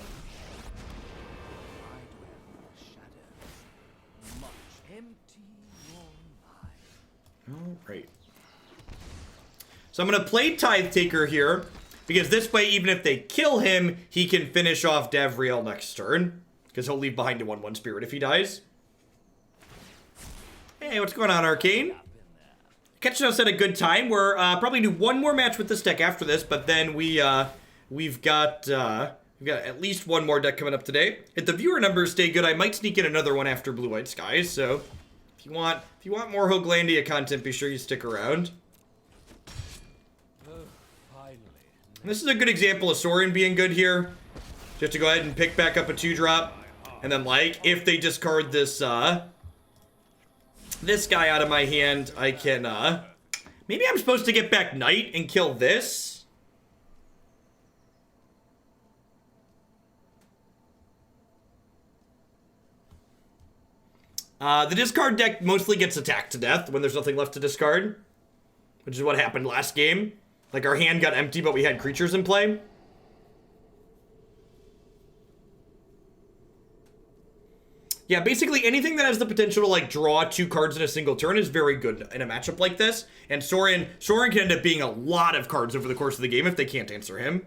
All right. So I'm going to play Tithe Taker here, because this way, even if they kill him, he can finish off Davriel next turn, because he'll leave behind a 1/1 spirit if he dies. Hey, what's going on, Arcane? Catching us at a good time. We're probably do one more match with this deck after this, but then we've got at least one more deck coming up today. If the viewer numbers stay good, I might sneak in another one after Blue White Skies. So if you want more Hoaglandia content, be sure you stick around. And this is a good example of Sorin being good here. Just to go ahead and pick back up a 2-drop, and then like if they discard this this guy out of my hand, I can maybe I'm supposed to get back Knight and kill this. The discard deck mostly gets attacked to death when there's nothing left to discard, which is what happened last game. Like, our hand got empty, but we had creatures in play. Yeah, basically anything that has the potential to, like, draw 2 cards in a single turn is very good in a matchup like this. And Sorin can end up being a lot of cards over the course of the game if they can't answer him.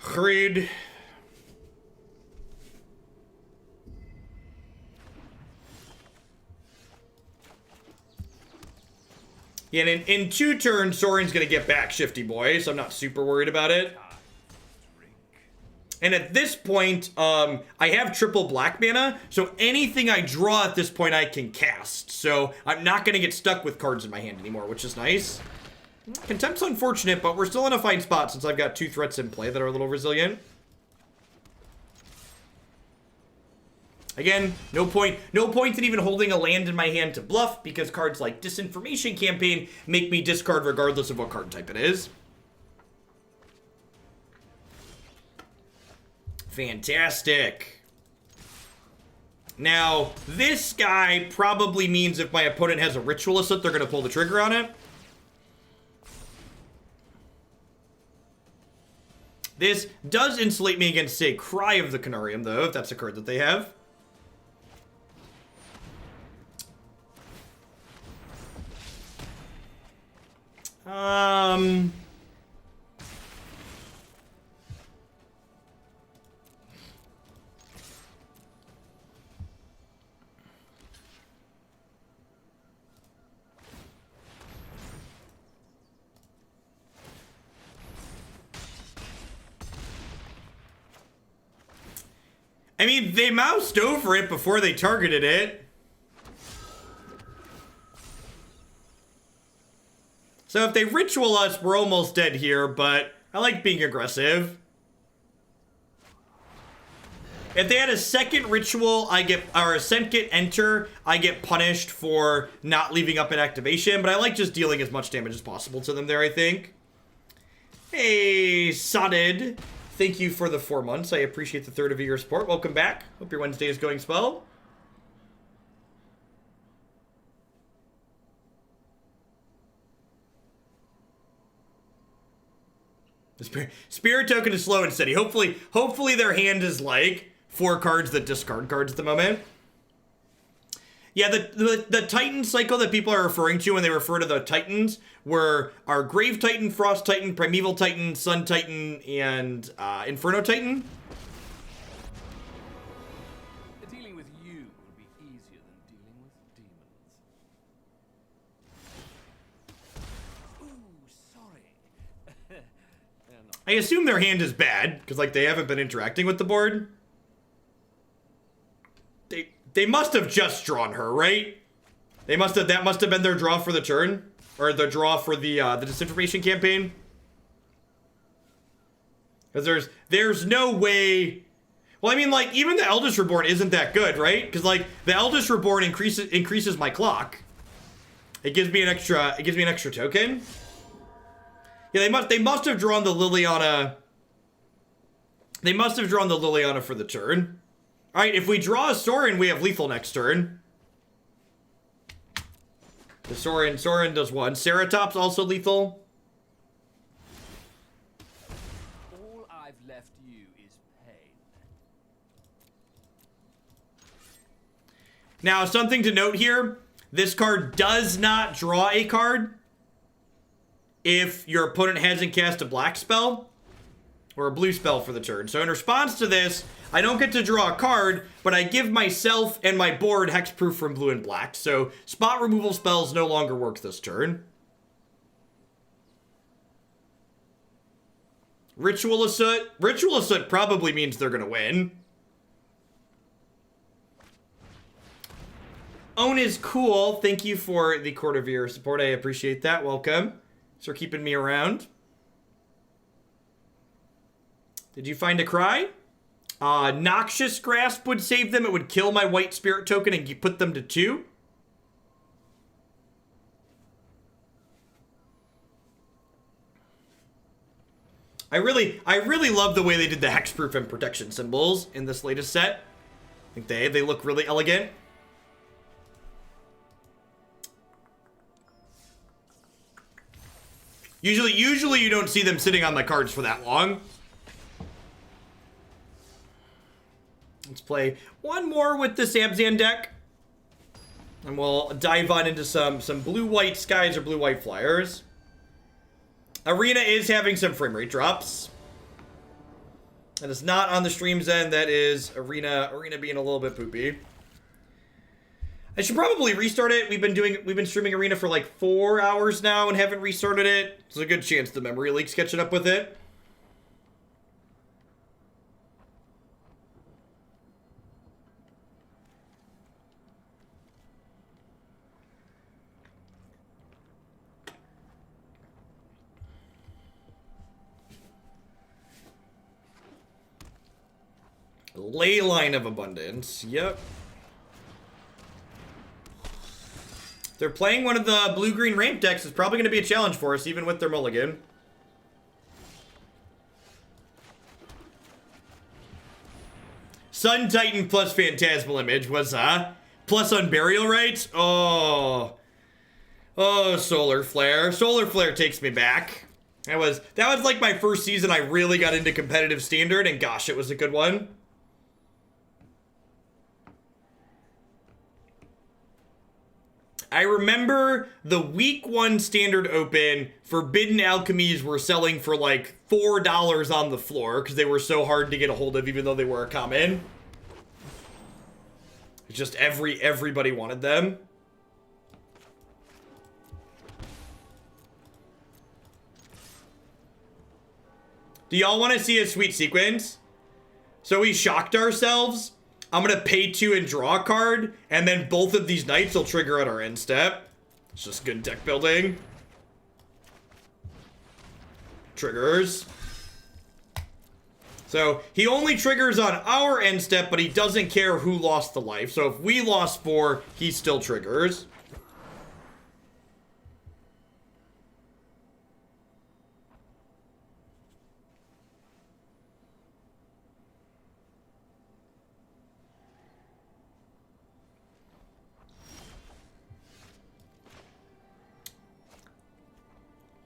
Agreed. Yeah, and in 2 turns, Sorin's going to get back Shifty Boy, so I'm not super worried about it. And at this point, I have triple black mana, so anything I draw at this point I can cast. So I'm not going to get stuck with cards in my hand anymore, which is nice. Contempt's unfortunate, but we're still in a fine spot since I've got 2 threats in play that are a little resilient. Again, no point in even holding a land in my hand to bluff, because cards like Disinformation Campaign make me discard regardless of what card type it is. Fantastic. Now, this guy probably means if my opponent has a Ritualist that they're going to pull the trigger on it. This does insulate me against, say, Cry of the Canarium, though, if that's a card that they have. I mean, they moused over it before they targeted it. So if they ritual us, we're almost dead here, but I like being aggressive. If they had a second ritual, or a second enter, I get punished for not leaving up an activation, but I like just dealing as much damage as possible to them there, I think. Hey, Sodded. Thank you for the 4 months. I appreciate the third of your support. Welcome back. Hope your Wednesday is going swell. The Spirit Token is slow and steady. Hopefully their hand is like 4 cards that discard cards at the moment. Yeah, the Titan cycle that people are referring to when they refer to the Titans were our Grave Titan, Frost Titan, Primeval Titan, Sun Titan, and Inferno Titan. Dealing with you will be easier than dealing with demons. Ooh, sorry. I assume their hand is bad, because like they haven't been interacting with the board. They must have just drawn her, right? That must have been their draw for the turn. Or the draw for the Disinformation Campaign. Because there's no way... Well, I mean, like, even the Eldest Reborn isn't that good, right? Because, like, the Eldest Reborn increases my clock. It gives me an extra token. Yeah, they must have drawn the Liliana. They must have drawn the Liliana for the turn. All right, if we draw a Sorin, we have lethal next turn. The Sorin does one. Ceratops also lethal. All I've left you is pain. Now, something to note here. This card does not draw a card if your opponent hasn't cast a black spell or a blue spell for the turn. So in response to this, I don't get to draw a card, but I give myself and my board hexproof from blue and black. So spot removal spells no longer work this turn. Ritual of Soot. Ritual of Soot probably means they're going to win. Own is cool. Thank you for the quarter viewer support. I appreciate that. Welcome. Thanks for keeping me around. Did you find a cry? Noxious Grasp would save them. It would kill my white spirit token and put them to 2. I really love the way they did the hexproof and protection symbols in this latest set. I think they look really elegant. Usually you don't see them sitting on the cards for that long. Let's play one more with this Abzan deck. And we'll dive on into some blue-white skies or blue-white flyers. Arena is having some frame rate drops. That is not on the stream's end. That is Arena being a little bit poopy. I should probably restart it. We've been streaming Arena for like 4 hours now and haven't restarted it. There's a good chance the memory leak's catching up with it. Leyline of Abundance. Yep. They're playing one of the blue-green ramp decks. It's probably going to be a challenge for us, even with their mulligan. Sun Titan plus Phantasmal Image was, plus Unburial Rites? Oh, Solar Flare. Solar Flare takes me back. That was like my first season I really got into competitive Standard, and gosh, it was a good one. I remember the week 1 Standard Open, Forbidden Alchemies were selling for like $4 on the floor because they were so hard to get a hold of even though they were a common. It's just everybody wanted them. Do y'all want to see a sweet sequence? So we shocked ourselves. I'm going to pay 2 and draw a card, and then both of these knights will trigger at our end step. It's just good deck building. Triggers. So he only triggers on our end step, but he doesn't care who lost the life. So if we lost 4, he still triggers.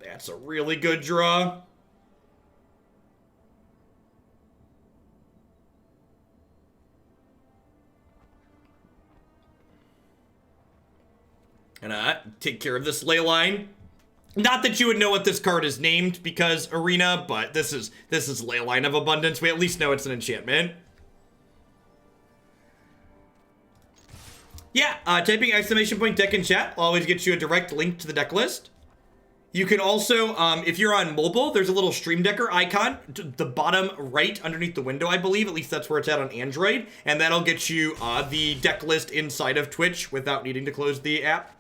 That's a really good draw. And take care of this ley line. Not that you would know what this card is named because Arena, but this is Leyline of Abundance. We at least know it's an enchantment. Yeah, typing !point deck in chat always gets you a direct link to the deck list. You can also, if you're on mobile, there's a little Stream Decker icon, the bottom right underneath the window, I believe. At least that's where it's at on Android. And that'll get you the deck list inside of Twitch without needing to close the app.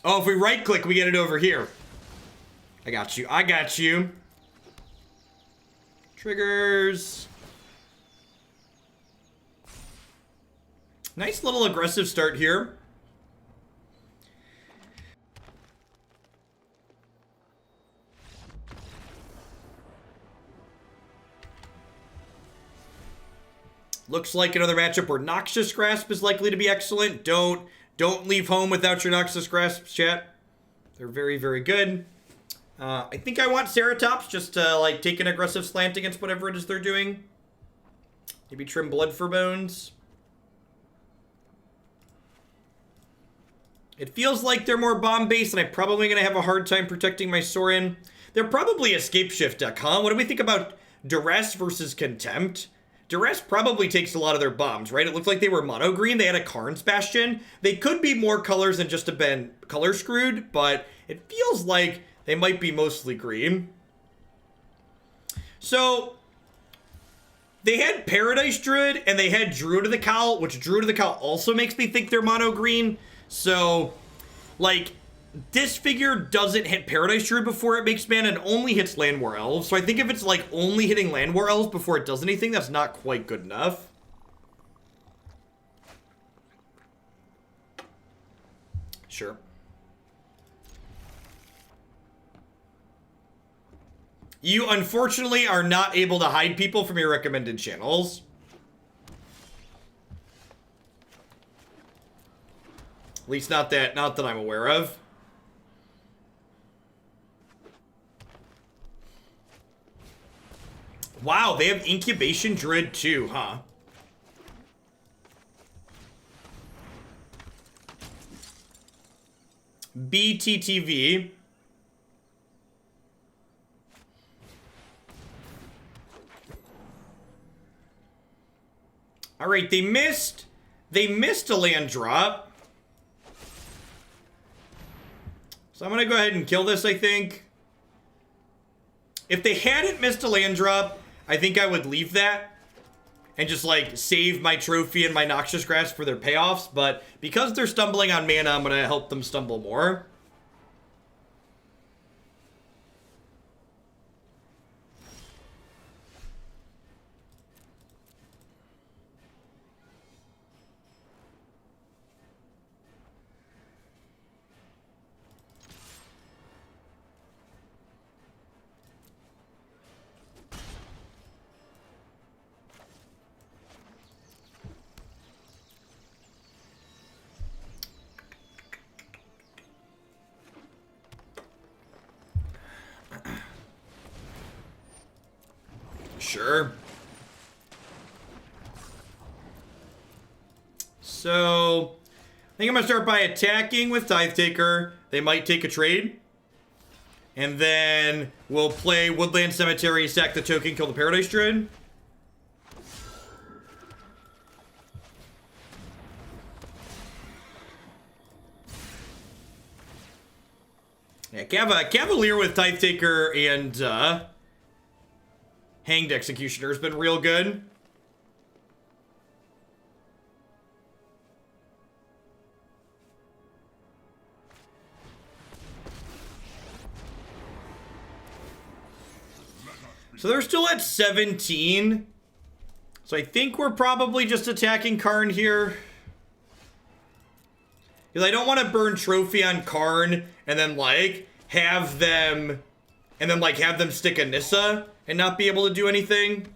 Oh, if we right-click, we get it over here. I got you. I got you. Triggers. Nice little aggressive start here. Looks like another matchup where Noxious Grasp is likely to be excellent. Don't leave home without your Noxious Grasp, chat. They're very, very good. I think I want Ceratops just to like take an aggressive slant against whatever it is they're doing. Maybe trim Blood for Bones. It feels like they're more bomb-based, and I'm probably going to have a hard time protecting my Sorin. They're probably a Scape Shift deck, huh? What do we think about Duress versus Contempt? Duress probably takes a lot of their bombs, right? It looked like they were mono green. They had a Karn's Bastion. They could be more colors than just have been color screwed, but it feels like they might be mostly green. So they had Paradise Druid and they had Druid of the Cowl, which Druid of the Cowl also makes me think they're mono green. So, like, Disfigure doesn't hit Paradise Druid before it makes mana and only hits Land War Elves. So I think if it's, like, only hitting Land War Elves before it does anything, that's not quite good enough. Sure. You, unfortunately, are not able to hide people from your recommended channels. At least not that I'm aware of. Wow, they have Incubation Druid too, huh? BTTV. All right, they missed a land drop. So I'm going to go ahead and kill this, I think. If they hadn't missed a land drop, I think I would leave that and just, like, save my trophy and my Noxious Grasp for their payoffs. But because they're stumbling on mana, I'm going to help them stumble more. Sure. So, I think I'm going to start by attacking with Tithe Taker. They might take a trade. And then we'll play Woodland Cemetery, sack the token, kill the Paradise Druid. Yeah, Cavalier with Tithe Taker and Hanged Executioner has been real good. So they're still at 17. So I think we're probably just attacking Karn here. Because I don't want to burn trophy on Karn and then, like, have them stick a Nissa and not be able to do anything.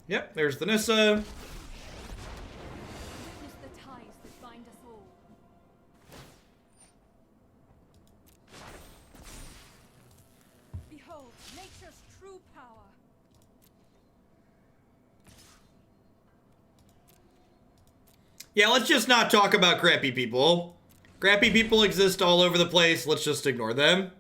Yep, there's the Nissa. Yeah, let's just not talk about crappy people. Crappy people exist all over the place. Let's just ignore them.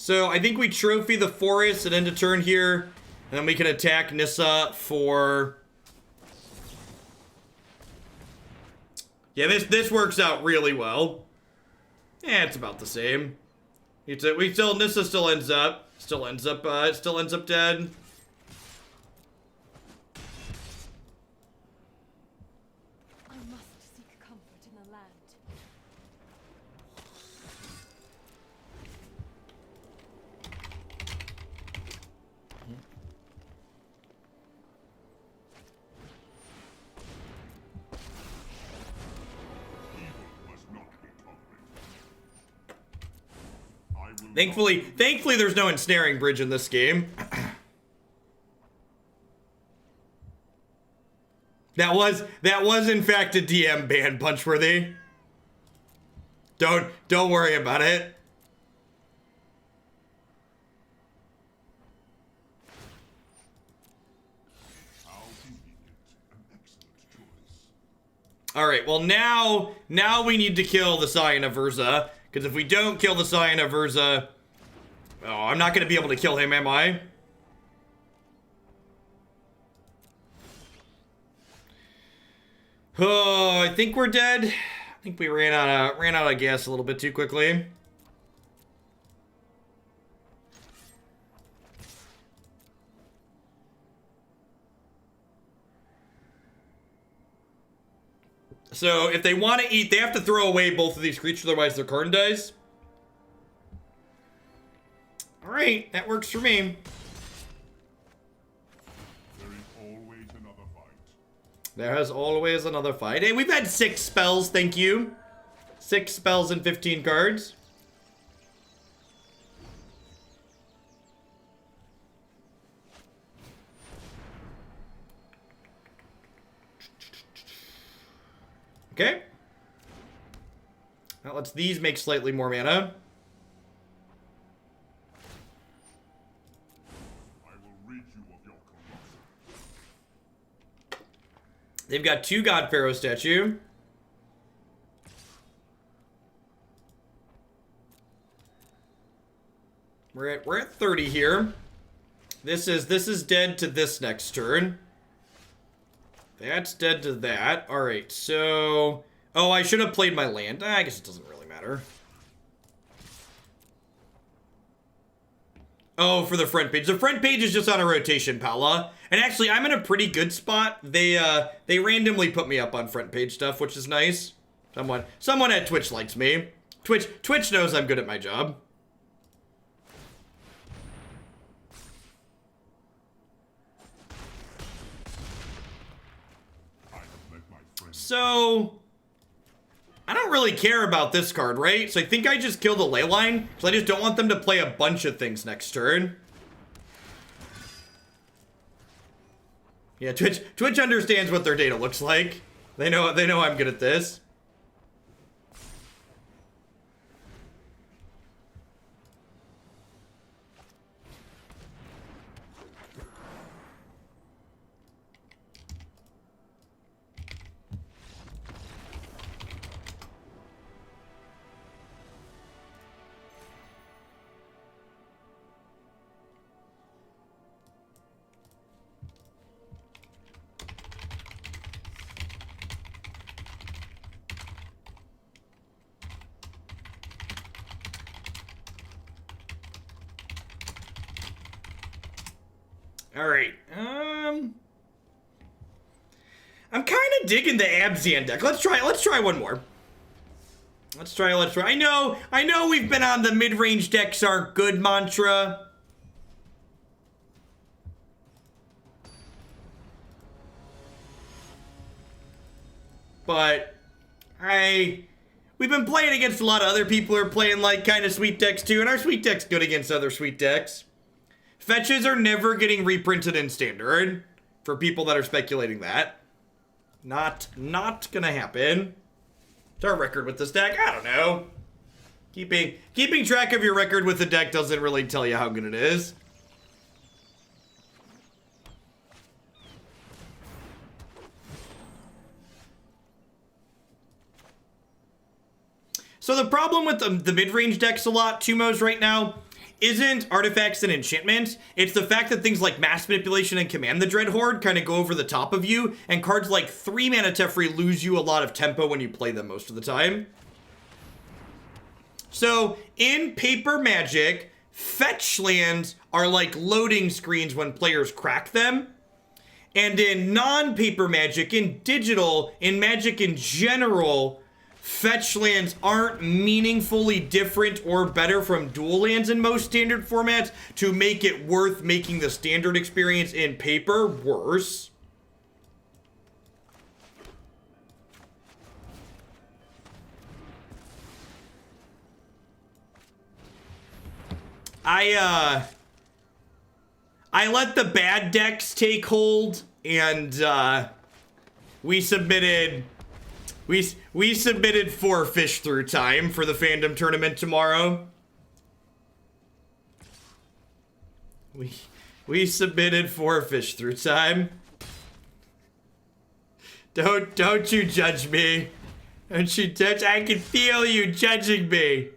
So I think we trophy the forest and end a turn here. And then we can attack Nissa for... Yeah, this works out really well. Yeah, it's about the same. Nissa still ends up dead. I must seek comfort in the land. Thankfully, there's no ensnaring bridge in this game. That was in fact a DM ban, Punchworthy. Don't worry about it. All right. Well, now we need to kill the Scion of Urza. Because if we don't kill the Scion of Urza... Oh, I'm not going to be able to kill him, am I? Oh, I think we're dead. I think we ran out of gas a little bit too quickly. So, if they want to eat, they have to throw away both of these creatures, otherwise their card dies. Alright, that works for me. There is always another fight. There has always another fight. Hey, we've had 6 spells, thank you. 6 spells and 15 cards. Okay. That lets these make slightly more mana. I will rid you of your corruption. They've got 2 God Pharaoh statue. We're at 30 here. This is dead to this next turn. That's dead to that. Alright, so... Oh, I should have played my land. I guess it doesn't really matter. Oh, for the front page. The front page is just on a rotation, Paula. And actually, I'm in a pretty good spot. They randomly put me up on front page stuff, which is nice. Someone at Twitch likes me. Twitch knows I'm good at my job. So, I don't really care about this card, right? So I think I just kill the ley line, because I just don't want them to play a bunch of things next turn. Yeah, Twitch understands what their data looks like. They know I'm good at this. Alright, I'm kind of digging the Abzan deck. Let's try one more. Let's try. I know we've been on the mid-range decks are good mantra. But we've been playing against a lot of other people who are playing like kind of sweet decks too, and our sweet deck's good against other sweet decks. Fetches are never getting reprinted in standard, for people that are speculating that. Not gonna happen. What's our record with this deck? I don't know. Keeping track of your record with the deck doesn't really tell you how good it is. So the problem with the mid-range decks a lot, Tumos, right now, isn't artifacts and enchantments. It's the fact that things like Mass Manipulation and Command the Dreadhorde kind of go over the top of you, and cards like 3 mana Teferi lose you a lot of tempo when you play them most of the time. So, in Paper Magic, fetch lands are like loading screens when players crack them. And in non-Paper Magic, in digital, in Magic in general, fetch lands aren't meaningfully different or better from dual lands in most standard formats to make it worth making the standard experience in Paper worse. I let the bad decks take hold, and we submitted 4 Fish Through Time for the fandom tournament tomorrow. We submitted 4 Fish Through Time. Don't you judge me. Don't you judge? I can feel you judging me.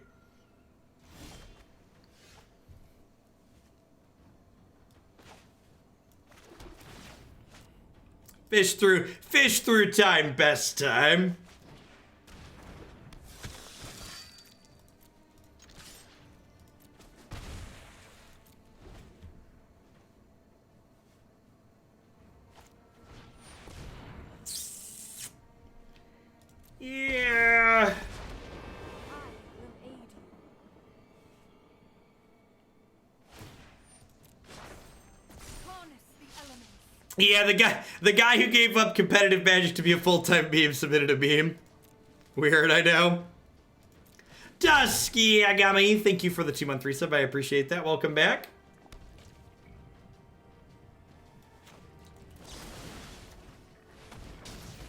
Fish through time, best time. Yeah. Yeah, the guy who gave up competitive Magic to be a full-time meme submitted a meme. Weird, I know. Dusky Agami, thank you for the 2-month resub. I appreciate that. Welcome back.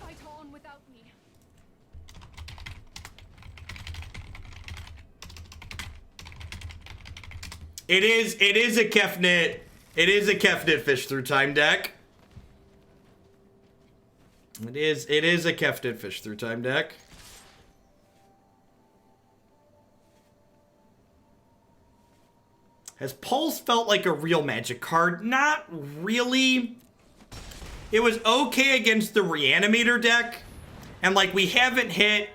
Fight on without me. It is a Kefnet. It is a Kefnet Fish Through Time deck. It is a Kefnet Fish Through Time deck. Has Pulse felt like a real Magic card? Not really. It was okay against the Reanimator deck. And like we haven't hit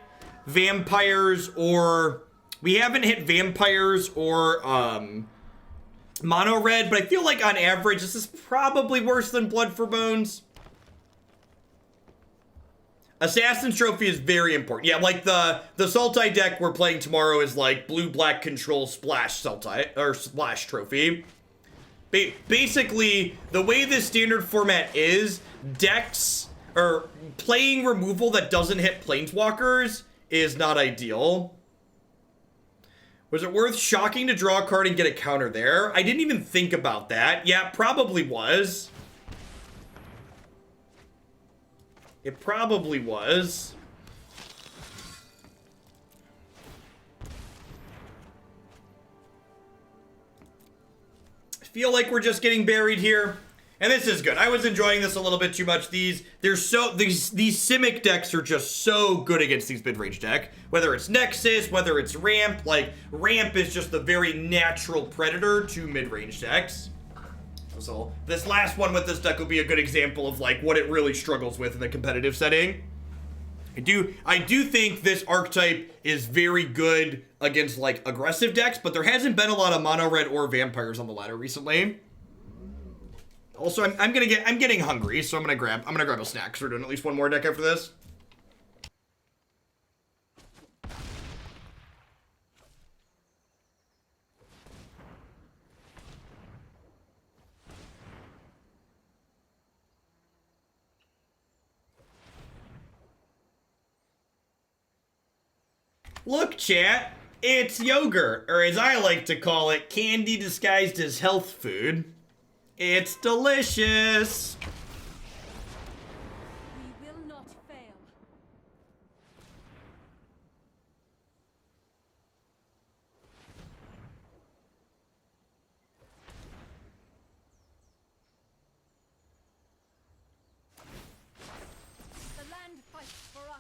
vampires or mono red, but I feel like on average this is probably worse than Blood for Bones. Assassin's Trophy is very important. Yeah, like the Sultai deck we're playing tomorrow is like blue-black control splash Sultai, or splash trophy. Basically, the way this standard format is, decks, or playing removal that doesn't hit Planeswalkers is not ideal. Was it worth shocking to draw a card and get a counter there? I didn't even think about that. Yeah, it probably was. It probably was. I feel like we're just getting buried here. And this is good. I was enjoying this a little bit too much. These Simic decks are just so good against these mid-range deck. Whether it's Nexus, whether it's Ramp, like Ramp is just the very natural predator to mid-range decks. So this last one with this deck will be a good example of like what it really struggles with in the competitive setting. I do think this archetype is very good against like aggressive decks, but there hasn't been a lot of mono red or vampires on the ladder recently. Also, I'm getting hungry, so I'm gonna grab a snack because we're doing at least one more deck after this. Look, chat, it's yogurt, or as I like to call it, candy disguised as health food. It's delicious. We will not fail. The land fights for us.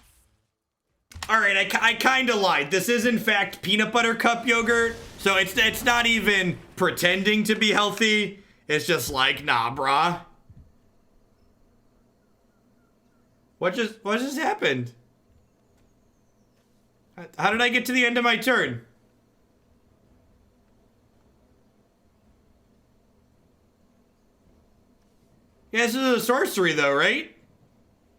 All right, I kind of lied. This is in fact peanut butter cup yogurt. So it's not even pretending to be healthy. It's just like, nah, brah. What just happened? How did I get to the end of my turn? Yeah, this is a sorcery though, right?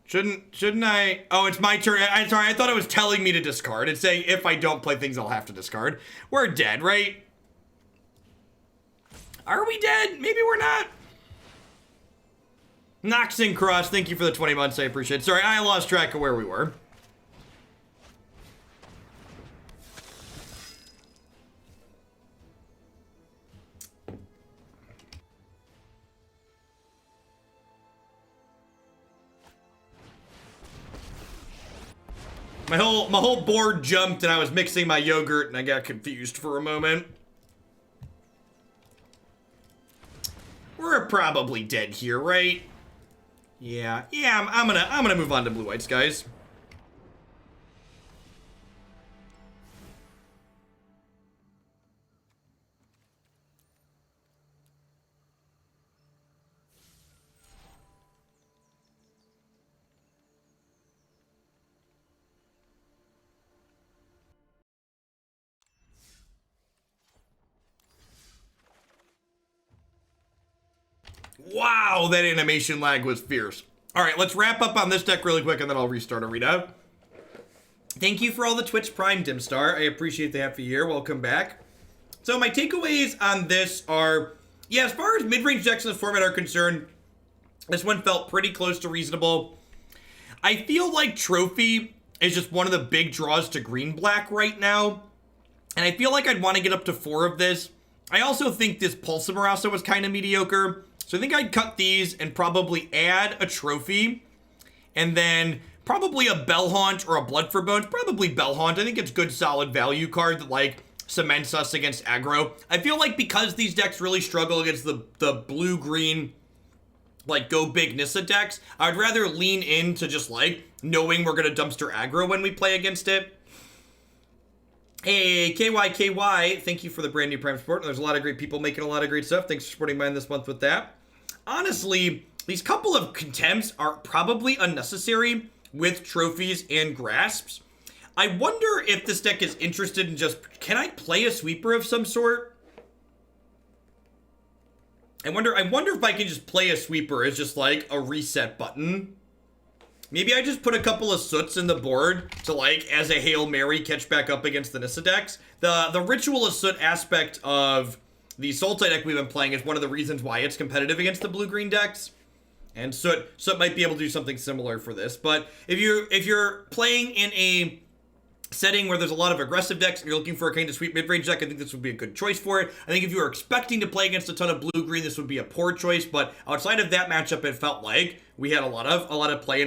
Shouldn't I? Oh, it's my turn. I'm sorry, I thought it was telling me to discard. It's saying if I don't play things, I'll have to discard. We're dead, right? Are we dead? Maybe we're not. Noxing Cross, thank you for the 20 months. I appreciate it. Sorry, I lost track of where we were. My whole board jumped and I was mixing my yogurt and I got confused for a moment. We're probably dead here, right? Yeah, I'm gonna move on to blue whites, guys. Wow, that animation lag was fierce. All right, let's wrap up on this deck really quick and then I'll restart Arena. Thank you for all the Twitch Prime, Dimstar. I appreciate the half a year. Welcome back. So my takeaways on this are, yeah, as far as mid-range decks in this format are concerned, this one felt pretty close to reasonable. I feel like Trophy is just one of the big draws to green-black right now. And I feel like I'd want to get up to 4 of this. I also think this Pulse of Murasa was kind of mediocre. So I think I'd cut these and probably add a Trophy. And then probably a Bell-Haunt or a Blood for Bones. Probably Bell-Haunt. I think it's good solid value card that like cements us against aggro. I feel like because these decks really struggle against the blue-green like go big Nissa decks, I'd rather lean into just like knowing we're going to dumpster aggro when we play against it. Hey, KYKY, thank you for the brand new Prime support. There's a lot of great people making a lot of great stuff. Thanks for supporting mine this month with that. Honestly, these couple of Contempts are probably unnecessary with trophies and grasps. I wonder if this deck is interested in just, can I play a sweeper of some sort? I wonder if I can just play a sweeper as just like a reset button. Maybe I just put a couple of soots in the board to like, as a Hail Mary, catch back up against the Nissa decks. The Ritual of Soot aspect of the Sultai deck we've been playing is one of the reasons why it's competitive against the blue-green decks. And Soot might be able to do something similar for this. But if you're playing in a setting where there's a lot of aggressive decks and you're looking for a kind of sweet mid-range deck, I think this would be a good choice for it. I think if you were expecting to play against a ton of blue-green, this would be a poor choice. But outside of that matchup, it felt like we had a lot of play in